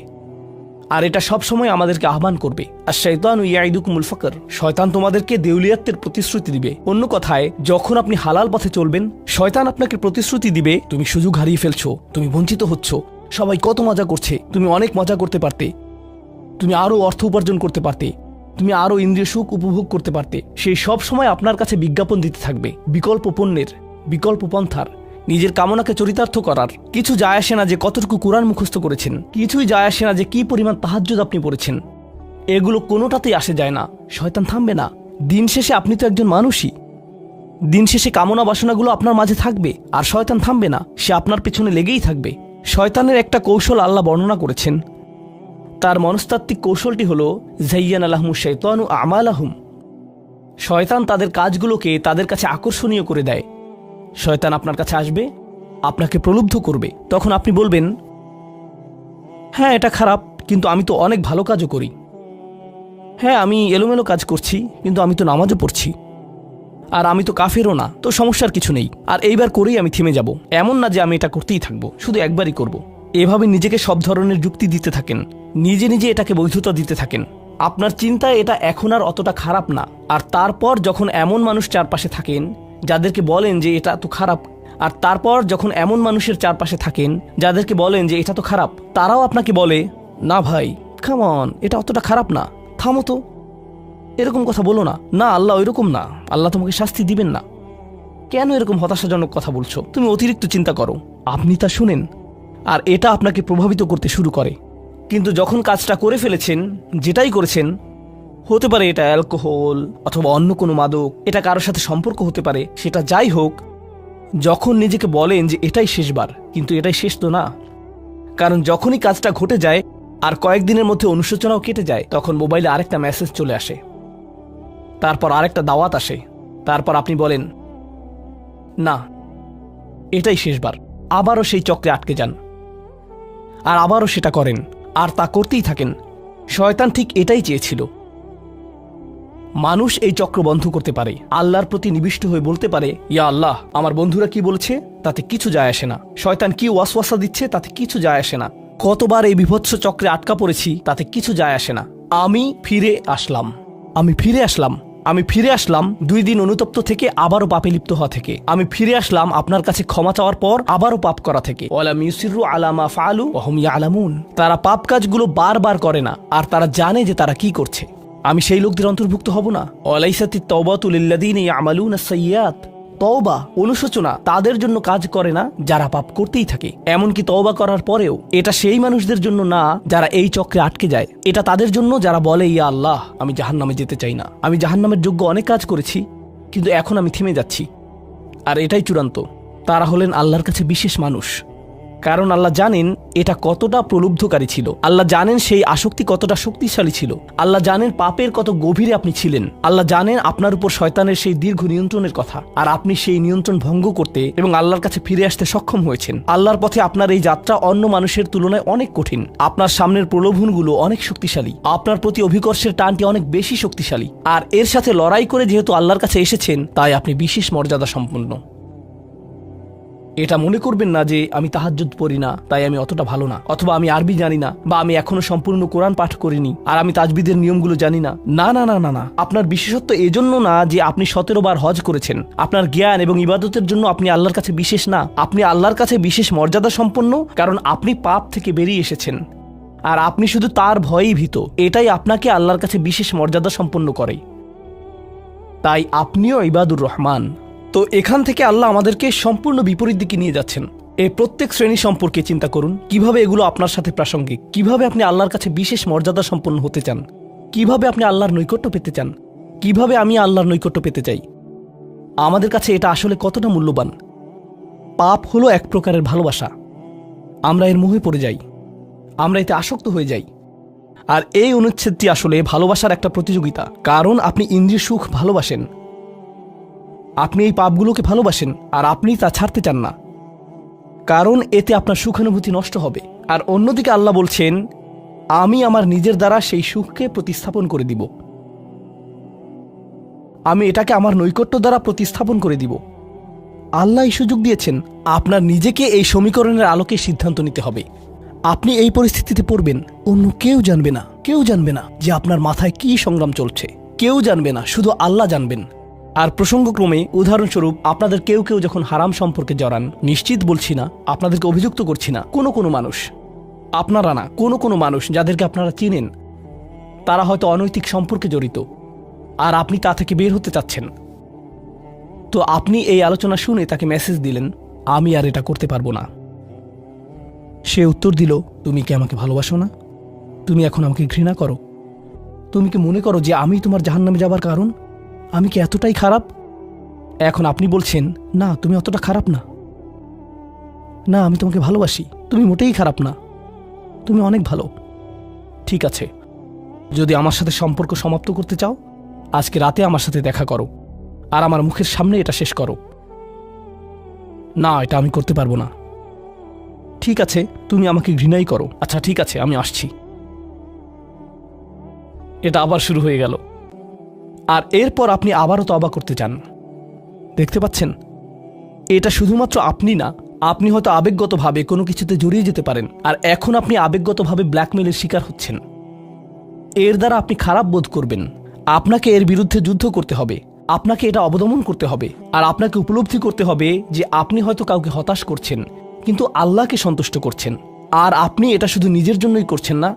Speaker 1: আর এটা সবসময় আমাদেরকে আহ্বান করবে। আর শাইতানু ইয়াইদুকুমুল ফাকর, শয়তান তোমাদেরকে দেউলিয়াত্বের প্রতিশ্রুতি দিবে। অন্য কথায়, যখন আপনি হালাল পথে চলবেন, শয়তান আপনাকে প্রতিশ্রুতি দিবে তুমি সুযোগ হারিয়ে ফেলছো, তুমি বঞ্চিত হচ্ছ, সবাই কত মজা করছে, তুমি অনেক মজা করতে পারতে, তুমি আরও অর্থ উপার্জন করতে পারতে, তুমি আরও ইন্দ্রিয় সুখ উপভোগ করতে পারতে। সেই সব সময় আপনার কাছে বিজ্ঞাপন দিতে থাকবে বিকল্প পণ্যের, বিকল্প পন্থার, নিজের কামনাকে চরিতার্থ করার। কিছু যায় আসে না যে কতটুকু কোরআন মুখস্থ করেছেন, কিছুই যায় আসে না যে কি পরিমাণ তাহাজ্জুদ আপনি পড়েছেন, এগুলো কোনোটাতেই আসে যায় না। শয়তান থামবে না। দিন শেষে আপনি তো একজন মানুষই, দিন শেষে কামনা বাসনাগুলো আপনার মাঝে থাকবে, আর শয়তান থামবে না, সে আপনার পেছনে লেগেই থাকবে। শয়তানের একটা কৌশল আল্লাহ বর্ণনা করেছেন, তার মনস্তাত্ত্বিক কৌশলটি হল যায়্যানা লাহুমুশ শাইতানু আমালাহুম। শয়তান তাদের কাজগুলোকে তাদের কাছে আকর্ষণীয় করে দেয়। শয়তান আপনার কাছে আসবে, আপনাকে প্রলুব্ধ করবে, তখন আপনি বলবেন, হ্যাঁ এটা খারাপ, কিন্তু আমি তো অনেক ভালো কাজও করি। হ্যাঁ আমি এলোমেলো কাজ করছি, কিন্তু আমি তো নামাজও পড়ছি, আর আমি তো কাফেরও না, তো সমস্যার কিছু নেই, আর এইবার করেই আমি থেমে যাব। এমন না যে আমি এটা করতেই থাকবো, শুধু একবারই করব। এভাবে নিজেকে সব ধরনের যুক্তি দিতে থাকেন, নিজে নিজে এটাকে বৈধতা দিতে থাকেন। আপনার চিন্তায় এটা এখন আর অতটা খারাপ না। আর তারপর যখন এমন মানুষ চারপাশে থাকেন যাদেরকে বলেন যে এটা তো খারাপ, আর তারপর যখন এমন মানুষের চারপাশে থাকেন যাদেরকে বলেন যে এটা তো খারাপ, তারাও আপনাকে বলে, না ভাই কাম অন, এটা অতটা খারাপ না, থামো তো, এরকম কথা বলো না, না আল্লাহ ওইরকম না, আল্লাহ তোমাকে শাস্তি দিবেন না, কেন এরকম হতাশাজনক কথা বলছো, তুমি অতিরিক্ত চিন্তা করো। আপনি তা শুনেন, আর এটা আপনাকে প্রভাবিত করতে শুরু করে। কিন্তু যখন কাজটা করে ফেলেছেন, যেটাই করেছেন, হতে পারে এটা অ্যালকোহল অথবা অন্য কোনো মাদক, এটা কারোর সাথে সম্পর্ক হতে পারে, সেটা যাই হোক, যখন নিজেকে বলেন যে এটাই শেষবার, কিন্তু এটাই শেষ তো না। কারণ যখনই কাজটা ঘটে যায় আর কয়েকদিনের মধ্যে অনুশোচনাও কেটে যায়, তখন মোবাইলে আরেকটা মেসেজ চলে আসে, তারপর আরেকটা দাওয়াত আসে, তারপর আপনি বলেন না এটাই শেষবার, আবারও সেই চক্রে আটকে যান, আর আবারও সেটা করেন, আর তা করতেই থাকেন। শয়তান ঠিক এটাই চেয়েছিল। মানুষ এই চক্র বন্ধ করতে পারে, আল্লাহর প্রতি নিবিষ্ট হয়ে বলতে পারে, ইয়া আল্লাহ, আমার বন্ধুরা কি বলছে তাতে কিছু যায় আসে না, শয়তান কি ওয়াসওয়াসা দিচ্ছে তাতে কিছু যায় আসে না, কতবার এই বিভৎস চক্রে আটকা পড়েছি তাতে কিছু যায় আসে না। আমি ফিরে আসলাম, আমি ফিরে আসলাম 2 দিন অনুতপ্ত থেকে, আবারও পাপে লিপ্ত হওয়া থেকে। আমি ফিরে আসলাম আপনার কাছে ক্ষমা চাওয়ার পর আবারও পাপ করা থেকে। ওয়ালাম ইউসিরু আলা মা ফাআলু ওয়া হুম ইয়ালামুন। তারা পাপ কাজগুলো বারবার করে না, আর তারা জানে যে তারা কি করছে। আমি সেই লোকদের অন্তর্ভুক্ত হব না। ওয়ালাইসাতিত তাওবাতু লিল্লাযিনা ইয়ামালুনা আস-সাইয়্যাত। তওবা, অনুশোচনা তাদের জন্য কাজ করে না যারা পাপ করতেই থাকে। এমনকি তওবা করার পরেও এটা সেই মানুষদের জন্য না যারা এই চক্রে আটকে যায়, এটা তাদের জন্য যারা বলে, ইয়া আল্লাহ, আমি জাহান্নামে যেতে চাই না, আমি জাহান্নামের যোগ্য অনেক কাজ করেছি, কিন্তু এখন আমি থেমে যাচ্ছি। আর এটাই চূড়ান্ত। তারা হলেন আল্লাহর কাছে বিশেষ মানুষ, কারণ আল্লাহ জানেন এটা কতটা প্রলুব্ধকারী ছিল, আল্লাহ জানেন সেই আসক্তি কতটা শক্তিশালী ছিল, আল্লাহ জানেন পাপের কত গভীরে আপনি ছিলেন, আল্লাহ জানেন আপনার উপর শয়তানের সেই দীর্ঘ নিয়ন্ত্রণের কথা, আর আপনি সেই নিয়ন্ত্রণ ভঙ্গ করতে এবং আল্লাহর কাছে ফিরে আসতে সক্ষম হয়েছেন। আল্লাহর পথে আপনার এই যাত্রা অন্য মানুষের তুলনায় অনেক কঠিন। আপনার সামনের প্রলোভনগুলো অনেক শক্তিশালী, আপনার প্রতি অভিকর্ষের টানটি অনেক বেশি শক্তিশালী, আর এর সাথে লড়াই করে যেহেতু আল্লাহর কাছে এসেছেন, তাই আপনি বিশেষ মর্যাদা সম্পন্ন। এটা মনে করবেন না যে আমি তাহাজ্জুদ পড়ি না তাই আমি অতটা ভালো না, অথবা আমি আরবি জানি না, বা আমি এখনো সম্পূর্ণ কোরআন পাঠ করিনি, আর আমি তাজবিদের নিয়মগুলো জানি না। না না না না না, আপনার বিশেষত্ব এজন্য না যে আপনি 17 বার হজ করেছেন। আপনার জ্ঞান এবং ইবাদতের জন্য আপনি আল্লাহর কাছে বিশেষ না, আপনি আল্লাহর কাছে বিশেষ মর্যাদা সম্পন্ন, কারণ আপনি পাপ থেকে বেরিয়ে এসেছেন। আর আপনি শুধু তার ভয়েই ভীত। এটাই আপনাকে আল্লাহর কাছে বিশেষ মর্যাদা সম্পন্ন করে। তাই আপনিও ইবাদুর রহমান। তো এখান থেকে আল্লাহ আমাদেরকে সম্পূর্ণ বিপরীত দিকে নিয়ে যাচ্ছেন। এই প্রত্যেক শ্রেণী সম্পর্কে চিন্তা করুন, কিভাবে এগুলো আপনার সাথে প্রাসঙ্গিক, কিভাবে আপনি আল্লাহর কাছে বিশেষ মর্যাদা সম্পন্ন হতে চান, কিভাবে আপনি আল্লাহর নৈকট্য পেতে চান, কিভাবে আমি আল্লাহর নৈকট্য পেতে চাই। আমাদের কাছে এটা আসলে কতটা মূল্যবান। পাপ হলো এক প্রকারের ভালোবাসা। আমরা এর মোহে পড়ে যাই, আমরা এতে আসক্ত হয়ে যাই। আর এই অনুচ্ছেদটি আসলে ভালোবাসার একটা প্রতিযোগিতা। কারণ আপনি ইন্দ্রিয় সুখ ভালোবাসেন, আপনি এই পাপগুলোকে ভালোবাসেন, আর আপনি তা ছাড়তে চান না, কারণ এতে আপনার সুখানুভূতি নষ্ট হবে। আর অন্যদিকে আল্লাহ বলছেন, আমি আমার নিজের দ্বারা সেই সুখকে প্রতিস্থাপন করে দিব, আমি এটাকে আমার নৈকট্য দ্বারা প্রতিস্থাপন করে দিব। আল্লাহ এই সুযোগ দিয়েছেন। আপনার নিজেকে এই সমীকরণের আলোকে সিদ্ধান্ত নিতে হবে। আপনি এই পরিস্থিতিতে পড়বেন, অন্য কেউ জানবে না, কেউ জানবে না যে আপনার মাথায় কি সংগ্রাম চলছে, কেউ জানবে না, শুধু আল্লাহ জানবেন। আর প্রসঙ্গক্রমে উদাহরণস্বরূপ আপনাদের কেউ কেউ যখন হারাম সম্পর্কে জড়ান, নিশ্চিত বলছি না, আপনাদেরকে অভিযুক্ত করছি না, কোনো মানুষ, আপনারা না, কোনো মানুষ যাদেরকে আপনারা চিনেন, তারা হয়তো অনৈতিক সম্পর্কে জড়িত, আর আপনি তা থেকে বের হতে চাচ্ছেন। তো আপনি এই আলোচনা শুনে তাকে মেসেজ দিলেন, আমি আর এটা করতে পারবো না। সে উত্তর দিল, তুমি কি আমাকে ভালোবাসো না? তুমি এখন আমাকে ঘৃণা করো? তুমি কি মনে করো যে আমি তোমার জাহান্নামে যাবার কারণ? আমি কি এতটাই খারাপ? এখন আপনি বলছেন, না তুমি অতটা খারাপ না, না আমি তোমাকে ভালোবাসি, তুমি মোটেই খারাপ না, তুমি অনেক ভালো। ঠিক আছে, যদি আমার সাথে সম্পর্ক সমাপ্ত করতে চাও, আজকে রাতে আমার সাথে দেখা করো, আর আমার মুখের সামনে এটা শেষ করো। না, এটা আমি করতে পারবো না। ঠিক আছে, তুমি আমাকে ঘৃণাই করো। আচ্ছা ঠিক আছে, আমি আসছি। এটা আবার শুরু হয়ে গেল। আর এরপর আপনি আবারও তওবা করতে চান। দেখতে পাচ্ছেন, এটা শুধুমাত্র আপনি না, আপনি হয়তো আবেগগতভাবে কোনো কিছুতে জড়িয়ে যেতে পারেন, আর এখন আপনি আবেগগতভাবে ব্ল্যাকমেলের শিকার হচ্ছেন। এর দ্বারা আপনি খারাপ বোধ করবেন। আপনাকে এর বিরুদ্ধে যুদ্ধ করতে হবে, আপনাকে এটা অবদমন করতে হবে, আর আপনাকে উপলব্ধি করতে হবে যে আপনি হয়তো কাউকে হতাশ করছেন, কিন্তু আল্লাহকে সন্তুষ্ট করছেন। আর আপনি এটা শুধু নিজের জন্যই করছেন না,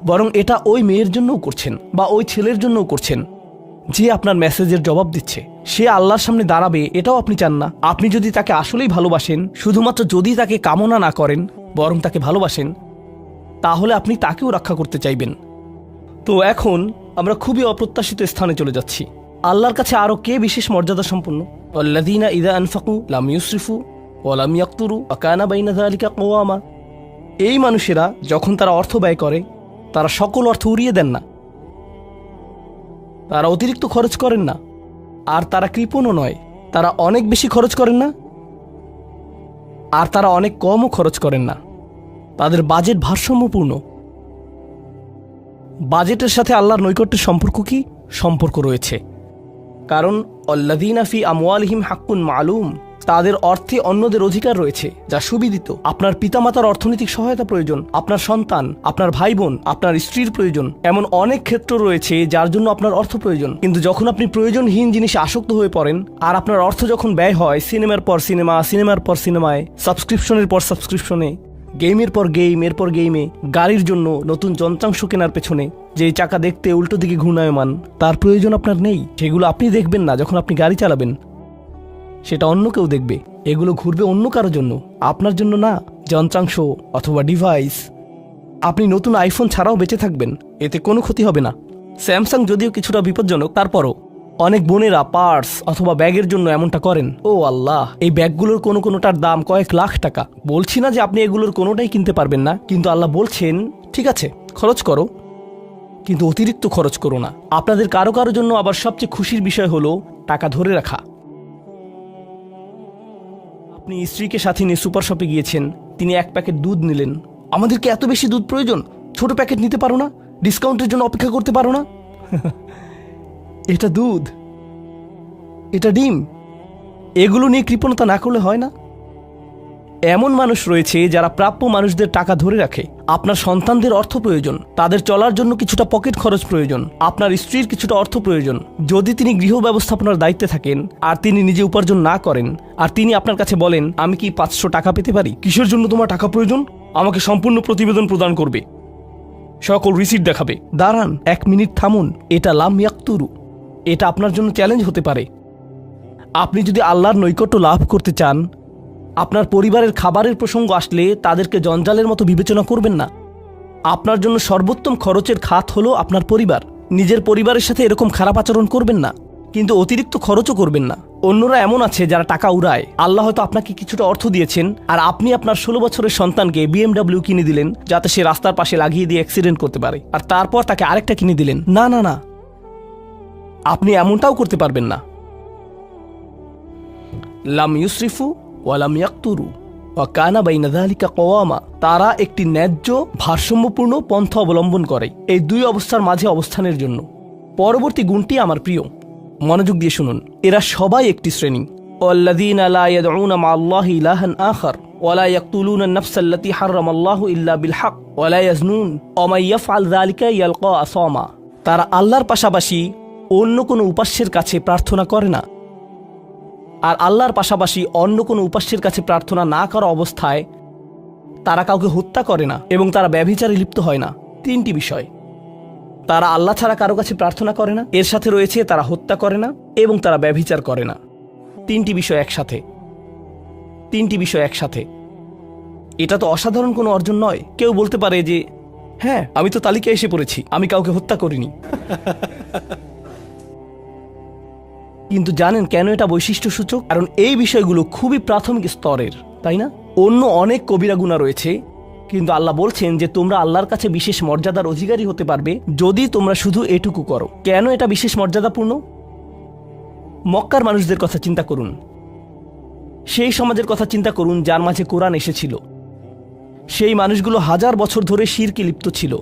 Speaker 1: বরং এটা ওই মেয়ের জন্যও করছেন, বা ওই ছেলের জন্যও করছেন যে আপনার মেসেজের জবাব দিচ্ছে। সে আল্লাহর সামনে দাঁড়াবে, এটাও আপনি চান না। আপনি যদি তাকে আসলেই ভালোবাসেন, শুধুমাত্র যদি তাকে কামনা না করেন, বরং তাকে ভালোবাসেন, তাহলে আপনি তাকেও রক্ষা করতে চাইবেন। তো এখন আমরা খুবই অপ্রত্যাশিত স্থানে চলে যাচ্ছি। আল্লাহর কাছে আরও কে বিশেষ মর্যাদা সম্পন্ন? আল্লাযীনা ইযা আনফাকু লাম ইউসরিফু ওয়া লাম ইয়াকতুরু ওয়া কানা বাইনা যালিকা কওয়ামা। এই মানুষেরা যখন তারা অর্থ ব্যয় করে, তারা সকল অর্থ উড়িয়ে দেন না, তারা অতিরিক্ত খরচ করেন না, আর তারা কৃপণও নয়। তারা অনেক বেশি খরচ করেন না, আর তারা অনেক কমও খরচ করেন না। তাদের বাজেট ভারসাম্যপূর্ণ। বাজেটের সাথে আল্লাহর নৈকট্যের সম্পর্ক কি? সম্পর্ক রয়েছে, কারণ আল্লাযীনা ফি আমওয়ালিহিম হাক্কুন মালুম, তাদের অর্থে অন্যদের অধিকার রয়েছে যা সুবিদিত। আপনার পিতামাতার অর্থনৈতিক সহায়তা প্রয়োজন, আপনার সন্তান, আপনার ভাই বোন, আপনার স্ত্রীর প্রয়োজন, এমন অনেক ক্ষেত্র রয়েছে যার জন্য আপনার অর্থ প্রয়োজন। কিন্তু যখন আপনি প্রয়োজনহীন জিনিসে আসক্ত হয়ে পড়েন, আর আপনার অর্থ যখন ব্যয় হয় সিনেমার পর সিনেমা, সিনেমার পর সিনেমায়, সাবস্ক্রিপশনের পর সাবস্ক্রিপশনে, গেমের পর গেম, এরপর গেমে, গাড়ির জন্য নতুন যন্ত্রাংশ কেনার পেছনে, যে চাকা দেখতে উল্টো দিকে ঘূর্ণায়মান, তার প্রয়োজন আপনার নেই। সেগুলো আপনি দেখবেন না যখন আপনি গাড়ি চালাবেন, সেটা অন্য কেউ দেখবে। এগুলো ঘুরবে অন্য কারোর জন্য, আপনার জন্য না। যন্ত্রাংশ অথবা ডিভাইস, আপনি নতুন আইফোন ছাড়াও বেঁচে থাকবেন, এতে কোনো ক্ষতি হবে না। স্যামসাং যদিও কিছুটা বিপজ্জনক, তারপরও অনেক বোনেরা পার্স অথবা ব্যাগের জন্য এমনটা করেন। ও আল্লাহ, এই ব্যাগগুলোর কোনোটার দাম কয়েক লাখ টাকা। বলছি না যে আপনি এগুলোর কোনোটাই কিনতে পারবেন না, কিন্তু আল্লাহ বলছেন ঠিক আছে খরচ করো, কিন্তু অতিরিক্ত খরচ করো না। আপনাদের কারো কারো জন্য আবার সবচেয়ে খুশির বিষয় হলো টাকা ধরে রাখা। আপনি স্ত্রীকে সাথে নিয়ে সুপার শপে গিয়েছেন, তিনি এক প্যাকেট দুধ নিলেন। আমাদেরকে এত বেশি দুধ প্রয়োজন, ছোট প্যাকেট নিতে পারো না? ডিসকাউন্টের জন্য অপেক্ষা করতে পারো না? এটা দুধ, এটা ডিম, এগুলো নিয়ে কৃপণতা না করলে হয় না? এমন মানুষ রয়েছে যারা প্রাপ্য মানুষদের টাকা ধরে রাখে। আপনার সন্তানদের অর্থ প্রয়োজন, তাদের চলার জন্য কিছুটা পকেট খরচ প্রয়োজন, আপনার স্ত্রীর কিছুটা অর্থ প্রয়োজন। যদি তিনি গৃহ ব্যবস্থাপনার দায়িত্বে থাকেন আর তিনি নিজে উপার্জন না করেন, আর তিনি আপনার কাছে বলেন আমি কি 500 টাকা পেতে পারি? কিসের জন্য তোমার টাকা প্রয়োজন? আমাকে সম্পূর্ণ প্রতিবেদন প্রদান করবে। সকল রিসিট দেখাবে। দাঁড়ান, 1 মিনিট থামুন। এটা লাম ইয়াকতুরু, এটা আপনার জন্য চ্যালেঞ্জ হতে পারে। আপনি যদি আল্লাহর নৈকট্য লাভ করতে চান, আপনার পরিবারের খাবারের প্রসঙ্গ আসলে তাদেরকে জঞ্জালের মতো বিবেচনা করবেন না। আপনার জন্য সর্বোত্তম খরচের খাত হলো আপনার পরিবার। নিজের পরিবারের সাথে এরকম খারাপ আচরণ করবেন না, কিন্তু অতিরিক্ত খরচও করবেন না। অন্যরা এমন আছে যারা টাকা উড়ায়। আল্লাহ হয়তো আপনাকে কিছুটা অর্থ দিয়েছেন, আর আপনি আপনার 16 বছরের সন্তানকে BMW কিনে দিলেন যাতে সে রাস্তার পাশে লাগিয়ে দিয়ে অ্যাক্সিডেন্ট করতে পারে, আর তারপর তাকে আরেকটা কিনে দিলেন। না না না, আপনি এমনটাও করতে পারবেন না। লাম ইউসরিফু ওয়া লাম ইয়াকতুরু ওয়া কানা বাইনা যালিকা কওয়ামা। তারা একটি ন্যায্য ভারসাম্যপূর্ণ পন্থা অবলম্বন করে এই দুই অবস্থার মাঝে অবস্থানের জন্য। পরবর্তী গুণটি আমার প্রিয়, মনোযোগ দিয়ে শুনুন। এরা সবাই একটি শ্রেণী। ওয়াল্লাযীনা লা ইয়াদউনা মা'আল্লাহি ইলাহান আখার ওয়া লা ইয়াকতুলুনা আন-নাফসা আল্লাতী হারামাল্লাহু ইল্লা বিল হক ওয়া লা ইয়াজনুন ওয়া মান ইয়াফআল যালিকা ইয়ালকা আসামা। তারা আল্লাহর পাশাপাশি অন্য কোনো উপাস্যের কাছে প্রার্থনা করে না, আর আল্লাহর পাশাপাশি অন্য কোনো উপাস্যের কাছে প্রার্থনা না করা অবস্থায় তারা কাউকে হত্যা করে না, এবং তারা ব্যভিচারে লিপ্ত হয় না। 3টি বিষয়। তারা আল্লাহ ছাড়া কারো কাছে প্রার্থনা করে না, এর সাথে রয়েছে তারা হত্যা করে না, এবং তারা ব্যভিচার করে না। 3টি বিষয় একসাথে। 3টি বিষয় একসাথে। এটা তো অসাধারণ কোনো অর্জন নয়। কেউ বলতে পারে যে হ্যাঁ, আমি তো তালিকায় এসে পড়েছি, আমি কাউকে হত্যা করিনি। কিন্তু জানেন কেন এটা বৈশিষ্ট্য সূচক? কারণ এই বিষয়গুলো খুবই প্রাথমিক স্তরের, তাই না? অন্য অনেক কবিরা গুনাহ রয়েছে, কিন্তু আল্লাহ বলছেন যে তোমরা আল্লাহর কাছে বিশেষ মর্যাদার অধিকারী হতে পারবে যদি তোমরা শুধু এটুকু করো। কেন এটা বিশেষ মর্যাদাপূর্ণ? মক্কার মানুষদের কথা চিন্তা করুন, সেই সমাজের কথা চিন্তা করুন যার মাঝে কোরআন এসেছিল। সেই মানুষগুলো হাজার বছর ধরে শিরকে লিপ্ত ছিল।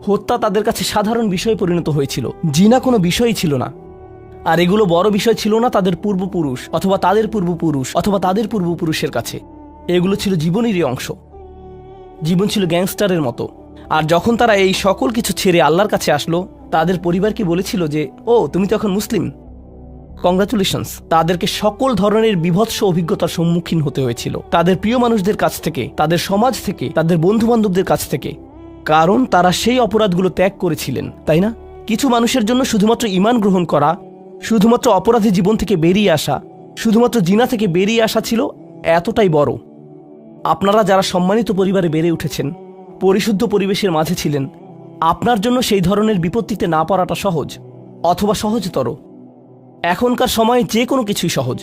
Speaker 1: হত্যা তাদের কাছে সাধারণ বিষয়ে পরিণত হয়েছিল। জিনা কোনো বিষয়ই ছিল না। আর এগুলো বড় বিষয় ছিল না তাদের পূর্বপুরুষ অথবা তাদের পূর্বপুরুষ অথবা তাদের পূর্বপুরুষের কাছে। এগুলো ছিল জীবনেরই অংশ। জীবন ছিল গ্যাংস্টারের মতো। আর যখন তারা এই সকল কিছু ছেড়ে আল্লাহর কাছে আসলো, তাদের পরিবারকে বলেছিল যে ও, তুমি তো এখন মুসলিম, কংগ্রাচুলেশনস। তাদেরকে সকল ধরনের বিভৎস অভিজ্ঞতার সম্মুখীন হতে হয়েছিল, তাদের প্রিয় মানুষদের কাছ থেকে, তাদের সমাজ থেকে, তাদের বন্ধু বান্ধবদের কাছ থেকে, কারণ তারা সেই অপরাধগুলো ত্যাগ করেছিলেন, তাই না? কিছু মানুষের জন্য শুধুমাত্র ঈমান গ্রহণ করা, শুধুমাত্র অপরাধী জীবন থেকে বেরিয়ে আসা, শুধুমাত্র জিনা থেকে বেরিয়ে আসা ছিল এতটাই বড়। আপনারা যারা সম্মানিত পরিবারে বেড়ে উঠেছেন, পরিশুদ্ধ পরিবেশের মাঝে ছিলেন, আপনার জন্য সেই ধরনের বিপত্তিতে না পড়াটা সহজ, অথবা সহজতর। এখনকার সময়ে যে কোনো কিছুই সহজ।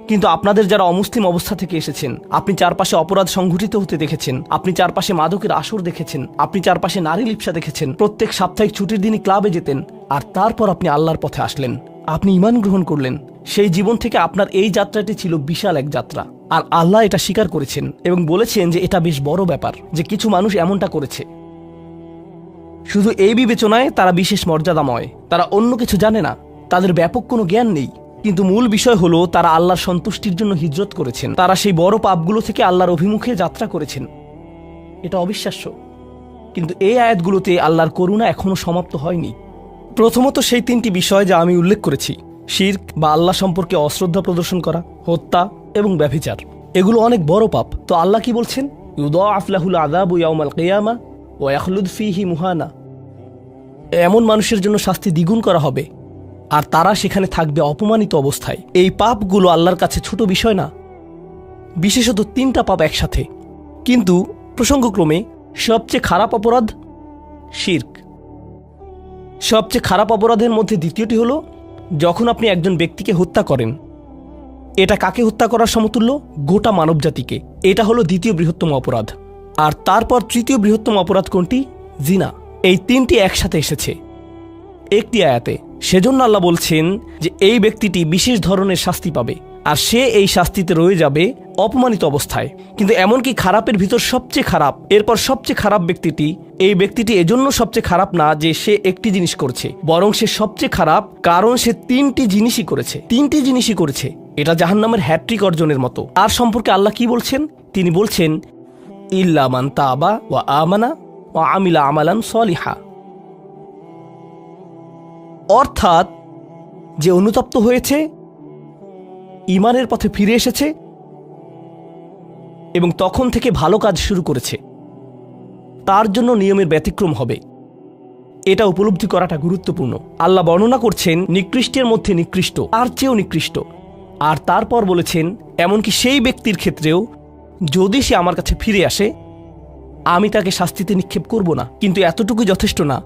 Speaker 1: কিন্তু আপনাদের যারা অমুসলিম অবস্থা থেকে এসেছেন, আপনি চারপাশে অপরাধ সংঘটিত হতে দেখেছেন, আপনি চারপাশে মাদকের আসর দেখেছেন, আপনি চারপাশে নারী লিপ্সা দেখেছেন, প্রত্যেক সাপ্তাহিক ছুটির দিনই ক্লাবে যেতেন, আর তারপর আপনি আল্লাহর পথে আসলেন, আপনি ঈমান গ্রহণ করলেন। সেই জীবন থেকে আপনার এই যাত্রাটি ছিল বিশাল এক যাত্রা, আর আল্লাহ এটা স্বীকার করেছেন এবং বলেছেন যে এটা বেশ বড় ব্যাপার যে কিছু মানুষ এমনটা করেছে। শুধু এই বিবেচনায় তারা বিশেষ মর্যাদাময়, তারা অন্য কিছু জানে না, তাদের ব্যাপক কোনো জ্ঞান নেই। কিন্তু মূল বিষয় হলো তারা আল্লাহর সন্তুষ্টির জন্য হিজরত করেছেন, তারা সেই বড় পাপগুলো থেকে আল্লাহর অভিমুখে যাত্রা করেছেন। এটা অবিশ্বাস্য। কিন্তু এই আয়াতগুলোতে আল্লাহর করুণা এখনো সমাপ্ত হয়নি। প্রথমত সেই 3টি বিষয় যা আমি উল্লেখ করেছি, শিরক বা আল্লাহ সম্পর্কে অশ্রদ্ধা প্রদর্শন করা, হত্যা এবং ব্যভিচার, এগুলো অনেক বড় পাপ। তো আল্লাহ কি বলছেন? ইউদাআফ লাহুল আযাবু ইয়াউমাল কিয়ামা ওয়া ইয়াখলুদ ফীহি মুহানা। এমন মানুষের জন্য শাস্তি দ্বিগুণ করা হবে, আর তারা সেখানে থাকবে অপমানিত অবস্থায়। এই পাপগুলো আল্লাহর কাছে ছোট বিষয় না, বিশেষত 3টা পাপ একসাথে। কিন্তু প্রসঙ্গক্রমে সবচেয়ে খারাপ অপরাধ শিরক। সবচেয়ে খারাপ অপরাধের মধ্যে দ্বিতীয়টি হলো যখন আপনি একজন ব্যক্তিকে হত্যা করেন। এটা কাকে হত্যা করার সমতুল্য? গোটা মানবজাতিকে। এটা হলো দ্বিতীয় বৃহত্তম অপরাধ। আর তারপর তৃতীয় বৃহত্তম অপরাধ কোনটি? জিনা। এই 3টি একসাথে এসেছে একটি আয়াতে। সেজন্য আল্লাহ বলছেন যে এই ব্যক্তিটি বিশেষ ধরনের শাস্তি পাবে, আর সে এই শাস্তিতে রয়ে যাবে অপমানিত অবস্থায়। কিন্তু এমনকি খারাপের ভিতর সবচেয়ে খারাপ, এরপর সবচেয়ে খারাপ ব্যক্তিটি, এই ব্যক্তিটি এজন্য সবচেয়ে খারাপ না যে সে একটি জিনিস করছে, বরং সে সবচেয়ে খারাপ কারণ সে 3টি জিনিসই করেছে। 3টি জিনিসই করেছে। এটা জাহান্নামের হ্যাট্রিক অর্জনের মতো। আর সম্পর্কে আল্লাহ কি বলছেন? তিনি বলছেন ইল্লা মান তাবা ওয়া আমানা ওয়া আমিলা আমালান সলিহা। অর্থাৎ যে অনুতপ্ত হয়েছে, ঈমানের পথে ফিরে এসেছে এবং তখন থেকে ভালো কাজ শুরু করেছে। তার জন্য নিয়মের ব্যতিক্রম হবে। এটা উপলব্ধি করাটা গুরুত্বপূর্ণ। আল্লাহ বর্ণনা করছেন নিকৃষ্টের মধ্যে নিকৃষ্ট, তার চেয়েও নিকৃষ্ট। আর তারপর বলেছেন এমনকি সেই ব্যক্তির ক্ষেত্রেও যদি সে আমার কাছে ফিরে আসে আমি তাকে শাস্তিতে নিক্ষেপ করব না। কিন্তু এতটুকু যথেষ্ট না।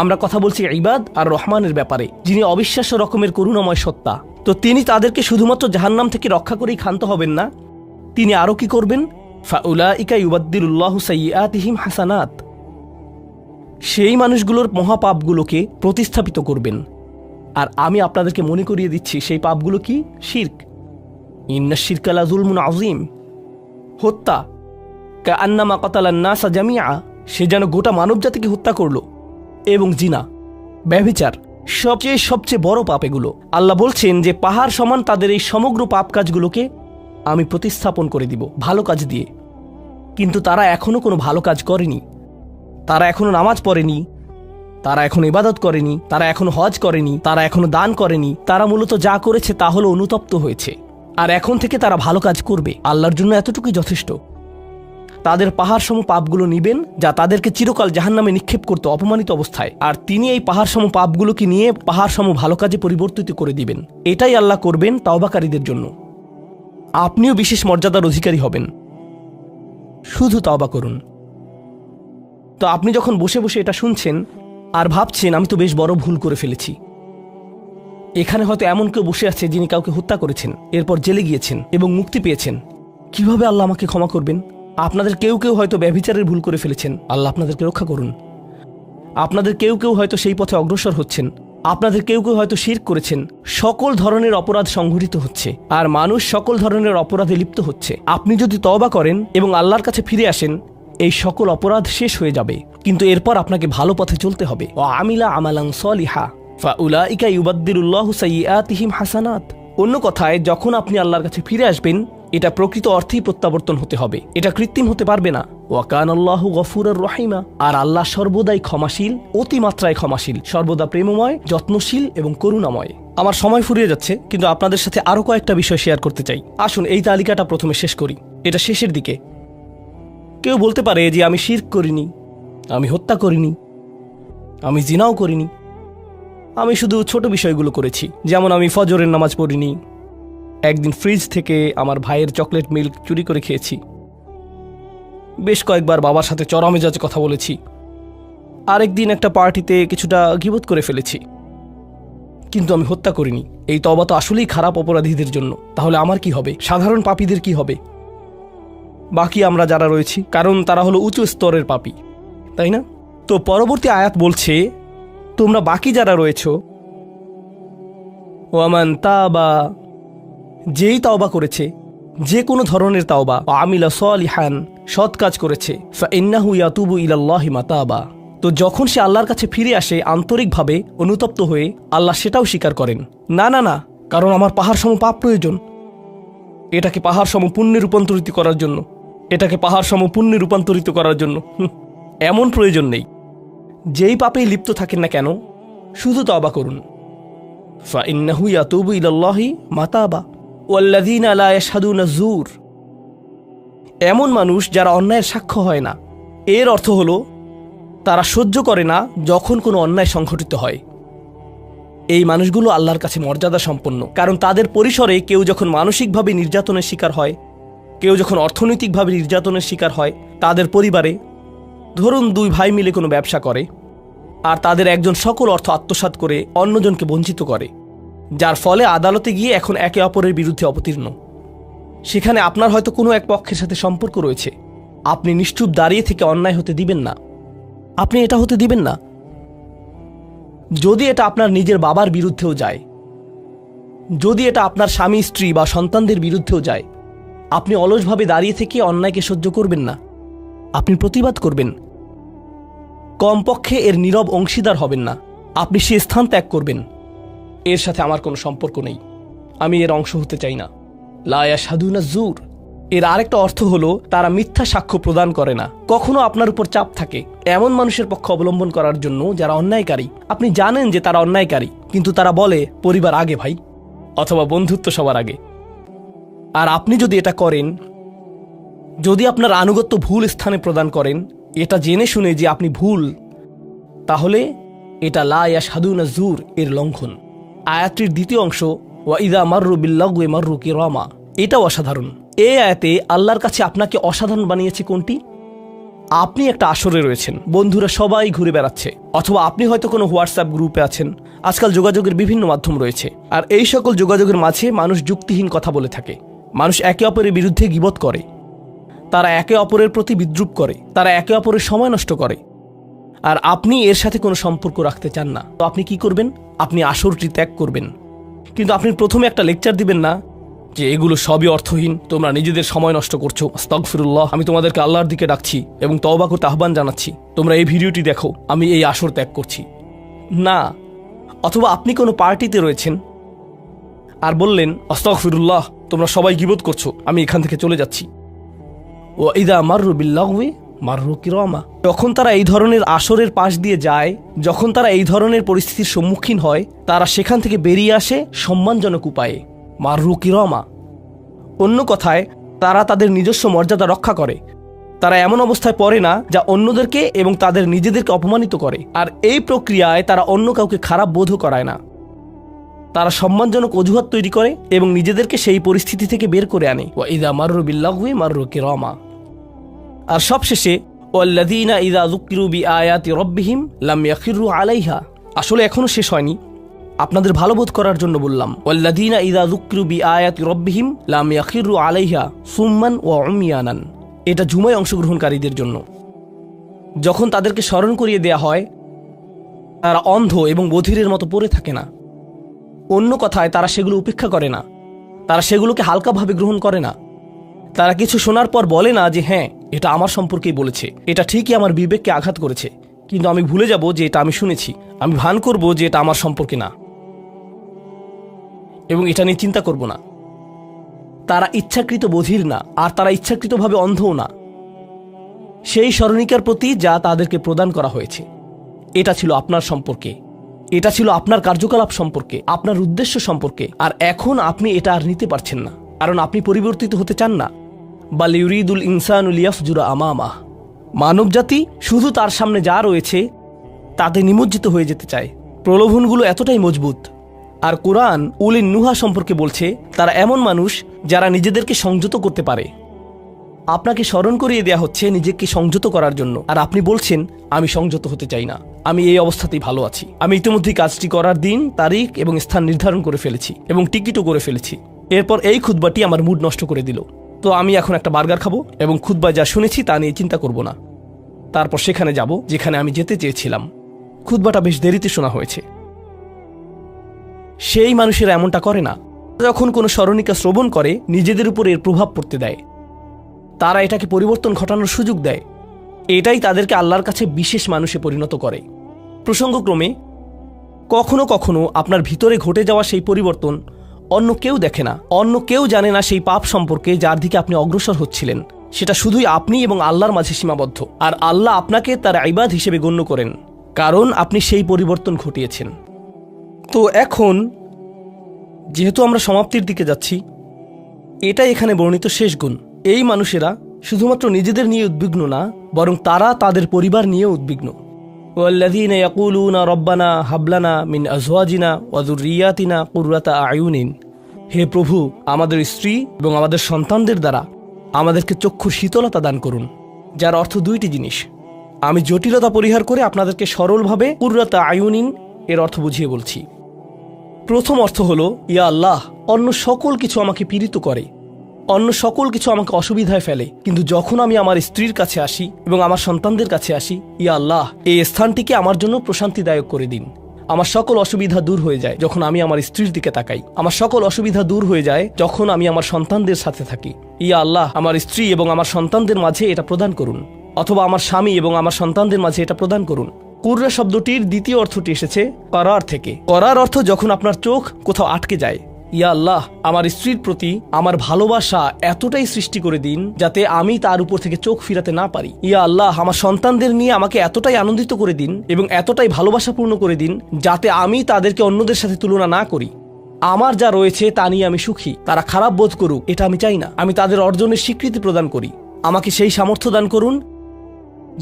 Speaker 1: আমরা কথা বলছি ইবাদ আর রহমানের ব্যাপারে, যিনি অবিশ্বাস্য রকমের করুণাময় সত্তা। তো তিনি তাদেরকে শুধুমাত্র জাহান্নাম থেকে রক্ষা করেই ক্ষান্ত হবেন না, তিনি আরও কি করবেন? ফাউলাইকা ইউবাদদিলুল্লাহু সাইয়্যাতিহিম হাসানাত, সেই মানুষগুলোর মহাপাপগুলোকে প্রতিস্থাপিত করবেন। আর আমি আপনাদেরকে মনে করিয়ে দিচ্ছি সেই পাপগুলো কি? শিরক। ইন্নাশ শিরকা লাযুলমুন আযীম, হত্যা। কাআন্নামা কাতালান নাসা জামিআ, সে যেন গোটা মানবজাতিকে হত্যা করলো। এবং জিনা, ব্যভিচার, সবচেয়ে বড় পাপ এগুলো। আল্লাহ বলছেন যে পাহাড় সমান তাদের এই সমগ্র পাপ কাজগুলোকে আমি প্রতিস্থাপন করে দিব ভালো কাজ দিয়ে। কিন্তু তারা এখনো কোনো ভালো কাজ করেনি, তারা এখনো নামাজ পড়েনি, তারা এখনো ইবাদত করেনি, তারা এখনো হজ করেনি, তারা এখনো দান করেনি। তারা মূলত যা করেছে তা হলো অনুতপ্ত হয়েছে। আর এখন থেকে তারা ভালো কাজ করবে। আল্লাহর জন্য এতটুকুই যথেষ্ট। তাদের পাহাড় সম পাপগুলো নিবেন যা তাদেরকে চিরকাল জাহান্নামে নিক্ষেপ করতে অপমানিত অবস্থায়, আর তিনি এই পাহাড় সম পাপগুলোকে নিয়ে পাহাড় সম ভালো কাজে পরিবর্তিত করে দিবেন। এটাই আল্লাহ করবেন তাওবাকারীদের জন্য। আপনিও বিশেষ মর্যাদার অধিকারী হবেন। শুধু তাওবা করুন। তো আপনি যখন বসে বসে এটা শুনছেন আর ভাবছেন আমি তো বেশ বড় ভুল করে ফেলেছি, এখানে হয়তো এমন কেউ বসে আছে যিনি কাউকে হত্যা করেছেন, এরপর জেলে গিয়েছেন এবং মুক্তি পেয়েছেন। কিভাবে আল্লাহ আমাকে ক্ষমা করবেন? আপনাদের কেউ কেউ হয়তো ব্যভিচারের ভুল করে ফেলেছেন, আল্লাহ আপনাদেরকে রক্ষা করুন। আপনাদের কেউ কেউ হয়তো সেই পথে অগ্রসর হচ্ছেন, আপনাদের কেউ কেউ হয়তো শিরক করেছেন। সকল ধরনের অপরাধ সংঘটিত হচ্ছে আর মানুষ সকল ধরনের অপরাধে লিপ্ত হচ্ছে। আপনি যদি তওবা করেন এবং আল্লাহর কাছে ফিরে আসেন, এই সকল অপরাধ শেষ হয়ে যাবে। কিন্তু এরপর আপনাকে ভালো পথে চলতে হবে। ওয়া আমিলা আমালান সলিহা ফাউলাইকা ইউবাদদিলুল্লাহু সাইয়্যাতিহিম হাসানাত। অন্য কথায়, যখন আপনি আল্লাহর কাছে ফিরে আসবেন, এটা প্রকৃত অর্থেই প্রত্যাবর্তন হতে হবে, এটা কৃত্রিম হতে পারবে না। ওয়া কানাল্লাহু গফুরুর রহিমা, আর আল্লাহ সর্বদাই ক্ষমাশীল, অতিমাত্রায় ক্ষমাশীল, সর্বদা প্রেমময়, যত্নশীল এবং করুণাময়। আমার সময় ফুরিয়ে যাচ্ছে, কিন্তু আপনাদের সাথে আরও কয়েকটা বিষয় শেয়ার করতে চাই। আসুন এই তালিকাটা প্রথমে শেষ করি, এটা শেষের দিকে। কেউ বলতে পারে যে আমি শিরক করিনি, আমি হত্যা করিনি, আমি জিনাও করিনি, আমি শুধু ছোট বিষয়গুলো করেছি। যেমন আমি ফজরের নামাজ পড়িনি, একদিন ফ্রিজ থেকে আমার ভাইয়ের চকলেট মিল্ক চুরি করে খেয়েছি, বেশ কয়েকবার বাবার সাথে চড়া মেজাজে কথা বলেছি, আরেকদিন একটা পার্টিতে কিছুটা গীবত করে ফেলেছি। কিন্তু আমি হত্যা করিনি। এই তওবা তো আসলেই খারাপ অপরাধীদের জন্য। তাহলে আমার কি হবে? সাধারণ পাপীদের কি হবে? বাকি আমরা যারা রয়েছি, কারণ তারা হলো উঁচু স্তরের পাপী, তাই না? তো পরবর্তী আয়াত বলছে, তোমরা বাকি যারা রয়েছ, ওয়ামান তাবা, যেই তাওবা করেছে, যে কোনো ধরনের তাওবা, আমিলা সলিহান, সৎ কাজ করেছে, ফাইন্নাহু ইয়াতুবু ইলাল্লাহি মাতাবা, তো যখন সে আল্লাহর কাছে ফিরে আসে আন্তরিকভাবে, অনুতপ্ত হয়ে, আল্লাহ সেটাও স্বীকার করেন। না না না, কারণ আমার পাহাড় সম পাপ প্রয়োজন, এটাকে পাহাড় সম পুণ্যে রূপান্তরিত করার জন্য, এটাকে পাহাড় সম পুণ্যে রূপান্তরিত করার জন্য এমন প্রয়োজন নেই। যেই পাপেই লিপ্ত থাকেন না কেন, শুধু তওবা করুন। ফাইন্নাহু ইয়াতুবু ইলাল্লাহি মাতাবা ওয়াল্লাযীনা লা ইয়াশহাদুনা যুর, এমন মানুষ যারা অন্যায়ের সাক্ষ্য হয় না। এর অর্থ হলো তারা সহ্য করে না যখন কোনো অন্যায় সংঘটিত হয়। এই মানুষগুলো আল্লাহর কাছে মর্যাদা সম্পন্ন, কারণ তাদের পরিসরে কেউ যখন মানসিকভাবে নির্যাতনের শিকার হয়, কেউ যখন অর্থনৈতিকভাবে নির্যাতনের শিকার হয়, তাদের পরিবারে, ধরুন দুই ভাই মিলে কোনো ব্যবসা করে আর তাদের একজন সকল অর্থ আত্মসাৎ করে অন্যজনকে বঞ্চিত করে, যার ফলে আদালতে গিয়ে এখন একে অপরের বিরুদ্ধে অবতীর্ণ। সেখানে আপনার হয়তো কোনো এক পক্ষের সাথে সম্পর্ক রয়েছে, আপনি নিশ্চুপ দাঁড়িয়ে থেকে অন্যায় হতে দিবেন না। আপনি এটা হতে দিবেন না। যদি এটা আপনার নিজের বাবার বিরুদ্ধেও যায়, যদি এটা আপনার স্বামী, স্ত্রী বা সন্তানদের বিরুদ্ধেও যায়, আপনি অলসভাবে দাঁড়িয়ে থেকে অন্যায়কে সহ্য করবেন না, আপনি প্রতিবাদ করবেন। কমপক্ষে এর নীরব অংশীদার হবেন না, আপনি সে স্থান ত্যাগ করবেন। এর সাথে আমার কোনো সম্পর্ক নেই, আমি এর অংশ হতে চাই না। লা ইয়াশহাদুনা যুর, এর আরেকটা অর্থ হলো তারা মিথ্যা সাক্ষ্য প্রদান করে না। কখনো আপনার উপর চাপ থাকে এমন মানুষের পক্ষ অবলম্বন করার জন্য যারা অন্যায়কারী। আপনি জানেন যে তারা অন্যায়কারী, কিন্তু তারা বলে পরিবার আগে ভাই, অথবা বন্ধুত্ব সবার আগে। আর আপনি যদি এটা করেন, যদি আপনার আনুগত্য ভুল স্থানে প্রদান করেন, এটা জেনে শুনে যে আপনি ভুল, তাহলে এটা লা ইয়াশহাদুনা যুর এর লঙ্ঘন। আয়াতটির দ্বিতীয় অংশ ওয়া ইযা মাররু বিল্লাগwi মাররু কিরামা, এটাও অসাধারণ। এই আয়াতে আল্লাহর কাছে আপনাকে অসাধারণ বানিয়েছে কোনটি? আপনি একটা আসরে রয়েছেন, বন্ধুরা সবাই ঘুরে বেড়াচ্ছে, অথবা আপনি হয়তো কোনো হোয়াটসঅ্যাপ গ্রুপে আছেন। আজকাল যোগাযোগের বিভিন্ন মাধ্যম রয়েছে, আর এই সকল যোগাযোগের মাঝে মানুষ যুক্তিহীন কথা বলে থাকে। মানুষ একে অপরের বিরুদ্ধে গীবত করে, তারা একে অপরের প্রতি বিদ্রূপ করে, তারা একে অপরের সময় নষ্ট করে। আর আপনি এর সাথে কোনো সম্পর্ক রাখতে চান না, তো আপনি কি করবেন? আপনি আসরটি ত্যাগ করবেন। কিন্তু আপনি প্রথমে একটা লেকচার দিবেন না যে এগুলো সবই অর্থহীন, তোমরা নিজেদের সময় নষ্ট করছো, আস্তাগফিরুল্লাহ, আমি তোমাদেরকে আল্লাহর দিকে ডাকছি এবং তওবা করতে আহ্বান জানাচ্ছি, তোমরা এই ভিডিওটি দেখো, আমি এই আসর ত্যাগ করছি না। অথবা আপনি কোনো পার্টিতে রয়েছেন আর বললেন, আস্তাগফিরুল্লাহ, তোমরা সবাই গীবত করছো, আমি এখান থেকে চলে যাচ্ছি। ওয়া ইযা মাররু বিল্লাগwi মাররু কিরামা, যখন তারা এই ধরনের আসরের পাশ দিয়ে যায়, যখন তারা এই ধরনের পরিস্থিতির সম্মুখীন হয়, তারা সেখান থেকে বেরিয়ে আসে সম্মানজনক উপায়ে, মাররু কিরামা। অন্য কথায়, তারা তাদের নিজস্ব মর্যাদা রক্ষা করে। তারা এমন অবস্থায় পড়ে না যা অন্যদেরকে এবং তাদের নিজেদেরকে অপমানিত করে। আর এই প্রক্রিয়ায় তারা অন্য কাউকে খারাপ বোধও করায় না। তারা সম্মানজনক অজুহাত তৈরি করে এবং নিজেদেরকে সেই পরিস্থিতি থেকে বের করে আনে। ওয়া ইযা মাররু বিল্লাগwi মাররু কিরামা। আর সবশেষে ওয়াল্লাযীনা ইযা যুকিরু বিআয়াতি রাব্বিহিম লাম ইয়াখিরু আলাইহা। আসলে এখনো শেষ হয়নি, আপনাদের ভালো বোধ করার জন্য বললাম। ওয়াল্লাযীনা ইযা যুকিরু বিআয়াতি রাব্বিহিম লাম ইয়াখিরু আলাইহা সুম্মান ওয়া উময়ানান। এটা জুমায় অংশগ্রহণকারীদের জন্য। যখন তাদেরকে স্মরণ করিয়ে দেয়া হয়, তারা অন্ধ এবং বধিরের মতো পড়ে থাকে না। অন্য কথায়, তারা সেগুলো উপেক্ষা করে না, তারা সেগুলোকে হালকাভাবে গ্রহণ করে না। তারা কিছু শোনার পর বলে না যে হ্যাঁ, এটা আমার সম্পর্কেই বলেছে, এটা ঠিকই আমার বিবেককে আঘাত করেছে, কিন্তু আমি ভুলে যাব যে এটা আমি শুনেছি। আমি ভান করব যে এটা আমার সম্পর্কে না এবং এটা নিয়ে চিন্তা করব না। তারা ইচ্ছাকৃত বধির না, আর তারা ইচ্ছাকৃতভাবে অন্ধও না। সেই স্মরণিকার প্রতি যা তাদেরকে প্রদান করা হয়েছে, এটা ছিল আপনার সম্পর্কে, এটা ছিল আপনার কার্যকলাপ সম্পর্কে, আপনার উদ্দেশ্য সম্পর্কে। আর এখন আপনি এটা আর নিতে পারছেন না, কারণ আপনি পরিবর্তিত হতে চান না। বাল ইউরিদুল ইনসানু লিয়াফজুরা আমামাহ। মানবজাতি শুধু তার সামনে যা রয়েছে তাতে নিমজ্জিত হয়ে যেতে চায়। প্রলোভনগুলো এতটাই মজবুত। আর কোরআন উলিন নুহা সম্পর্কে বলছে, তারা এমন মানুষ যারা নিজেদেরকে সংযত করতে পারে। আপনাকে স্মরণ করিয়ে দেয়া হচ্ছে নিজেকে সংযত করার জন্য, আর আপনি বলছেন আমি সংযত হতে চাই না, আমি এই অবস্থাতেই ভালো আছি। আমি ইতিমধ্যেই কাজটি করার দিন, তারিখ এবং স্থান নির্ধারণ করে ফেলেছি এবং টিকিটও করে ফেলেছি। এরপর এই খুতবাটি আমার মুড নষ্ট করে দিল। তো আমি এখন একটা বার্গার খাবো এবং খুতবায় যা শুনেছি তা নিয়ে চিন্তা করব না। তারপর সেখানে যাব যেখানে আমি যেতে চেয়েছিলাম। খুতবাটা বেশ দেরিতে শোনা হয়েছে। সেই মানুষেরা এমনটা করে না। যখন কোনো স্মরণিকা শ্রবণ করে, নিজেদের উপর এর প্রভাব পড়তে দেয়, তারা এটাকে পরিবর্তন ঘটানোর সুযোগ দেয়। এটাই তাদেরকে আল্লাহর কাছে বিশেষ মানুষে পরিণত করে। প্রসঙ্গক্রমে, কখনো কখনো আপনার ভিতরে ঘটে যাওয়া সেই পরিবর্তন অন্য কেউ দেখে না, অন্য কেউ জানে না সেই পাপ সম্পর্কে যার দিকে আপনি অগ্রসর হচ্ছিলেন। সেটা শুধুই আপনি এবং আল্লাহর মাঝে সীমাবদ্ধ। আর আল্লাহ আপনাকে তার ইবাদ হিসেবে গণ্য করেন, কারণ আপনি সেই পরিবর্তন ঘটিয়েছেন। তো এখন যেহেতু আমরা সমাপ্তির দিকে যাচ্ছি, এটাই এখানে বর্ণিত শেষ গুণ। এই মানুষেরা শুধুমাত্র নিজেদের নিয়ে উদ্বিগ্ন না, বরং তারা তাদের পরিবার নিয়ে উদ্বিগ্ন। ওয়াল্লাযীনা ইয়াকুলুনা রব্বানা হাবলানা মিন আজওয়াজিনা ওয়া যুররিয়াতিনা কুররাতা আয়ুনিন। হে প্রভু, আমাদের স্ত্রী এবং আমাদের সন্তানদের দ্বারা আমাদেরকে চক্ষুর শীতলতা দান করুন। যার অর্থ দুইটি জিনিস। আমি জটিলতা পরিহার করে আপনাদেরকে সরলভাবে কুররাতা আয়ুনিন এর অর্থ বুঝিয়ে বলছি। প্রথম অর্থ হলো, ইয়া আল্লাহ, অন্য সকল কিছু আমাকে পীড়িত করে, অন্য সকল কিছু আমাকে অসুবিধায় ফেলে, কিন্তু যখন আমি আমার স্ত্রীর কাছে আসি এবং আমার সন্তানদের কাছে আসি, ইয়া আল্লাহ, এই স্থানটিকে আমার জন্য প্রশান্তিদায়ক করে দিন। আমার সকল অসুবিধা দূর হয়ে যায় যখন আমি আমার স্ত্রীর দিকে তাকাই। আমার সকল অসুবিধা দূর হয়ে যায় যখন আমি আমার সন্তানদের সাথে থাকি। ইয়া আল্লাহ, আমার স্ত্রী এবং আমার সন্তানদের মাঝে এটা প্রদান করুন, অথবা আমার স্বামী এবং আমার সন্তানদের মাঝে এটা প্রদান করুন। কুররা শব্দটির দ্বিতীয় অর্থটি এসেছে করার থেকে। করার অর্থ যখন আপনার চোখ কোথাও আটকে যায়। ইয়া আল্লাহ, আমার স্ত্রীর প্রতি আমার ভালোবাসা এতটাই সৃষ্টি করে দিন যাতে আমি তার উপর থেকে চোখ ফিরাতে না পারি। ইয়া আল্লাহ, আমার সন্তানদের নিয়ে আমাকে এতটাই আনন্দিত করে দিন এবং এতটাই ভালোবাসাপূর্ণ করে দিন যাতে আমি তাদেরকে অন্যদের সাথে তুলনা না করি। আমার যা রয়েছে তা নিয়ে আমি সুখী। তারা খারাপ বোধ করুক, এটা আমি চাই না। আমি তাদের অর্জনের স্বীকৃতি প্রদান করি। আমাকে সেই সামর্থ্য দান করুন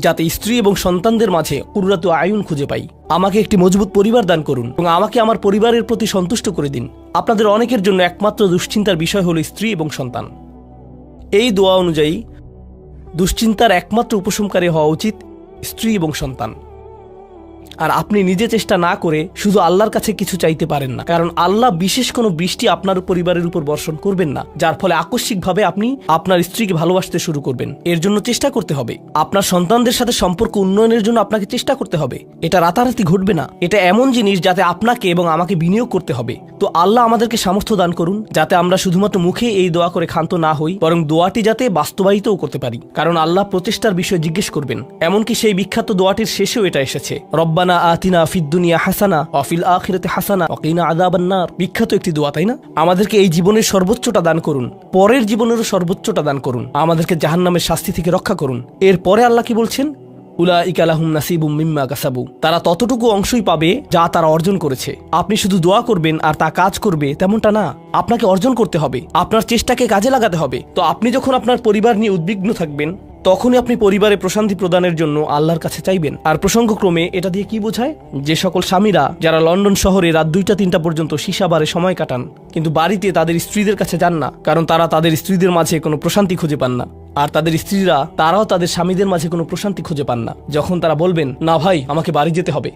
Speaker 1: যাতে স্ত্রী এবং সন্তানদের মাঝে কুররাতু আয়ুন খুঁজে পাই। আমাকে একটি মজবুত পরিবার দান করুন এবং আমাকে আমার পরিবারের প্রতি সন্তুষ্ট করে দিন। আপনাদের অনেকের জন্য একমাত্র দুশ্চিন্তার বিষয় হলো স্ত্রী এবং সন্তান। এই দোয়া অনুযায়ী দুশ্চিন্তার একমাত্র উপশমকারী হওয়া উচিত স্ত্রী এবং সন্তান। আর আপনি নিজে চেষ্টা না করে শুধু আল্লাহর কাছে কিছু চাইতে পারেন না, কারণ আল্লাহ বিশেষ কোনো বৃষ্টি আপনার পরিবারের উপর বর্ষণ করবেন না যার ফলে আকস্মিকভাবে আপনি আপনার স্ত্রীকে ভালোবাসতে শুরু করবেন। এর জন্য চেষ্টা করতে হবে। আপনার সন্তানদের সাথে সম্পর্ক উন্নয়নের জন্য আপনাকে চেষ্টা করতে হবে। এটা রাতারাতি ঘটবে না। এটা এমন জিনিস যাতে আপনাকে এবং আমাকে বিনিয়োগ করতে হবে। তো আল্লাহ আমাদেরকে সামর্থ্য দান করুন যাতে আমরা শুধুমাত্র মুখে এই দোয়া করে ক্ষান্ত না হই, বরং দোয়াটি যাতে বাস্তবায়িতও করতে পারি, কারণ আল্লাহ প্রচেষ্টার বিষয়ে জিজ্ঞেস করবেন। এমনকি সেই বিখ্যাত দোয়াটির শেষেও এটা এসেছে, রব্বানা আতিনা ফিদ দুনিয়া হাসানা ওয়া ফিল আখিরাতি হাসানা ওয়া কিনা আযাবান নার। বিখ্যাত একটি দোয়া, তাই না? আমাদেরকে এই জীবনের সর্বোচ্চটা দান করুন, পরের জীবনেরও সর্বোচ্চটা দান করুন, আমাদেরকে জাহান্নামের শাস্তি থেকে রক্ষা করুন। এরপরে আল্লাহ কি বলছেন? উলাইকা লাহুম নাসিবুম মিম্মা কাসাবু। তারা ততটুকু অংশই পাবে যা তারা অর্জন করেছে। আপনি শুধু দোয়া করবেন আর তা কাজ করবে তেমনটা না, আপনাকে অর্জন করতে হবে, আপনার চেষ্টাকে কাজে লাগাতে হবে। তো আপনি যখন আপনার পরিবার নিয়ে উদ্বিগ্ন থাকবেন তখনই আপনি পরিবারে প্রশান্তি প্রদানের জন্য আল্লাহর কাছে চাইবেন। আর প্রসঙ্গক্রমে এটা দিয়ে কি বোঝায়? যে সকল স্বামীরা যারা লন্ডন শহরে রাত 2টা-3টা পর্যন্ত সীসা বারে সময় কাটান কিন্তু বাড়িতে তাদের স্ত্রীদের কাছে যান না, কারণ তারা তাদের স্ত্রীদের মাঝে কোনো প্রশান্তি খুঁজে পান না, আর তাদের স্ত্রীরা তারাও তাদের স্বামীদের মাঝে কোনো প্রশান্তি খুঁজে পান না, যখন তারা বলবেন না ভাই আমাকে বাড়ি যেতে হবে,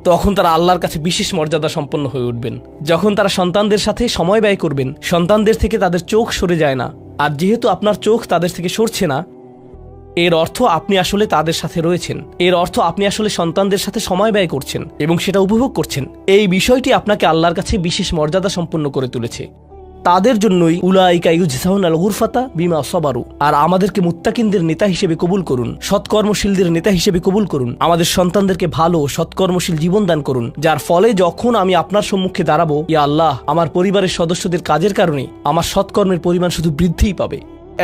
Speaker 1: তখন তারা আল্লাহর কাছে বিশেষ মর্যাদা সম্পন্ন হয়ে উঠবেন। যখন তারা সন্তানদের সাথে সময় ব্যয় করবেন, সন্তানদের থেকে তাদের চোখ সরে যায় না, আর যেহেতু আপনার চোখ তাদের থেকে সরছে না, এর অর্থ আপনি আসলে তাদের সাথে রয়েছেন, এর অর্থ আপনি আসলে সন্তানদের সাথে সময় ব্যয় করছেন এবং সেটা উপভোগ করছেন। এই বিষয়টি আপনাকে আল্লাহর কাছে বিশেষ মর্যাদা সম্পন্ন করে তুলেছে। তাদের জন্যই উলাইকা ইউজজাউনাল গুরফাতা বিমা সাবারু। আর আমাদেরকে মুত্তাকিনদের নেতা হিসেবে কবুল করুন, সৎকর্মশীলদের নেতা হিসেবে কবুল করুন। আমাদের সন্তানদেরকে ভালো সৎকর্মশীল জীবন দান করুন, যার ফলে যখন আমি আপনার সম্মুখে দাঁড়াবো, ইয়া আল্লাহ, আমার পরিবারের সদস্যদের কাজের কারণে আমার সৎকর্মের পরিমাণ শুধু বৃদ্ধিই পাবে।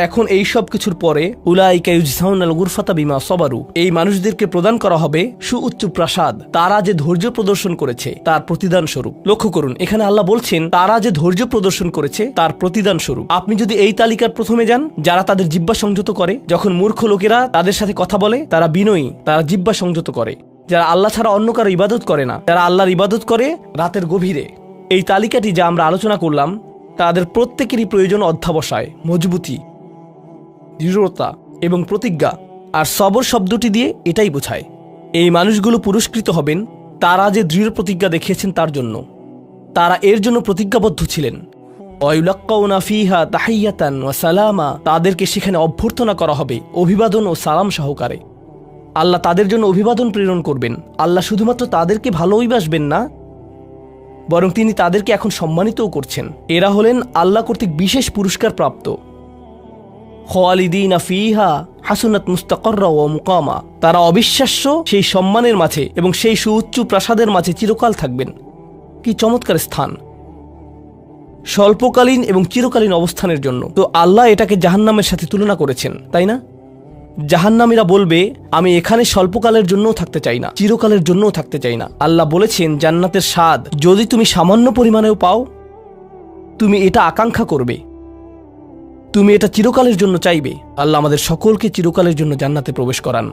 Speaker 1: এখন এই সব কিছুর পরে উলাইকা ইউজজাউনাল গুরফাতা বিমা সাবারু, এই মানুষদেরকে প্রদান করা হবে সুউচ্চ প্রাসাদ, তারা যে ধৈর্য প্রদর্শন করেছে তার প্রতিদান স্বরূপ। লক্ষ্য করুন, এখানে আল্লাহ বলছেন তারা যে ধৈর্য প্রদর্শন করেছে তার প্রতিদান স্বরূপ। আপনি যদি এই তালিকার প্রথমে যান, যারা তাদের জিহ্বা সংযত করে, যখন মূর্খ লোকেরা তাদের সাথে কথা বলে তারা বিনয়ী, তারা জিহ্বা সংযত করে, যারা আল্লাহ ছাড়া অন্য কারো ইবাদত করে না, যারা আল্লাহর ইবাদত করে রাতের গভীরে, এই তালিকাটি যা আমরা আলোচনা করলাম তাদের প্রত্যেকেরই প্রয়োজন অধ্যাবসায়, মজবুতি, দৃঢ়তা এবং প্রতিজ্ঞা। আর সবর শব্দটি দিয়ে এটাই বোঝায়। এই মানুষগুলো পুরস্কৃত হবেন তারা যে দৃঢ় প্রতিজ্ঞা দেখিয়েছেন তার জন্য, তারা এর জন্য প্রতিজ্ঞাবদ্ধ ছিলেন। ওয়ায়ুলাক্কাউনা ফিহা তাহিয়াতান ওয়া সালামা, তাদেরকে সেখানে অভ্যর্থনা করা হবে অভিবাদন ও সালাম সহকারে। আল্লাহ তাদের জন্য অভিবাদন প্রেরণ করবেন। আল্লাহ শুধুমাত্র তাদেরকে ভালোবাসবেন না, বরং তিনি তাদেরকে এখন সম্মানিতও করছেন। এরা হলেন আল্লাহ কর্তৃক বিশেষ পুরস্কার প্রাপ্ত। খালিদিনা ফিহা হাসুনাত মুস্তাকাররা ওয়া মুকামা, তারা অবিশ্বাস্য সেই সম্মানের মাঝে এবং সেই সুউচ্চ প্রাসাদের মাঝে চিরকাল থাকবেন। কি চমৎকার স্থান, স্বল্পকালীন এবং চিরকালীন অবস্থানের জন্য। তো আল্লাহ এটাকে জাহান্নামের সাথে তুলনা করেছেন, তাই না? জাহান্নামীরা বলবে আমি এখানে স্বল্পকালের জন্যও থাকতে চাই না, চিরকালের জন্যও থাকতে চাই না। আল্লাহ বলেছেন জান্নাতের স্বাদ যদি তুমি সামান্য পরিমাণেও পাও, তুমি এটা আকাঙ্ক্ষা করবে, তুমি এটা চিরকালের জন্য চাইবে। আল্লাহ আমাদের সকলকে চিরকালের জন্য জান্নাতে প্রবেশ করান।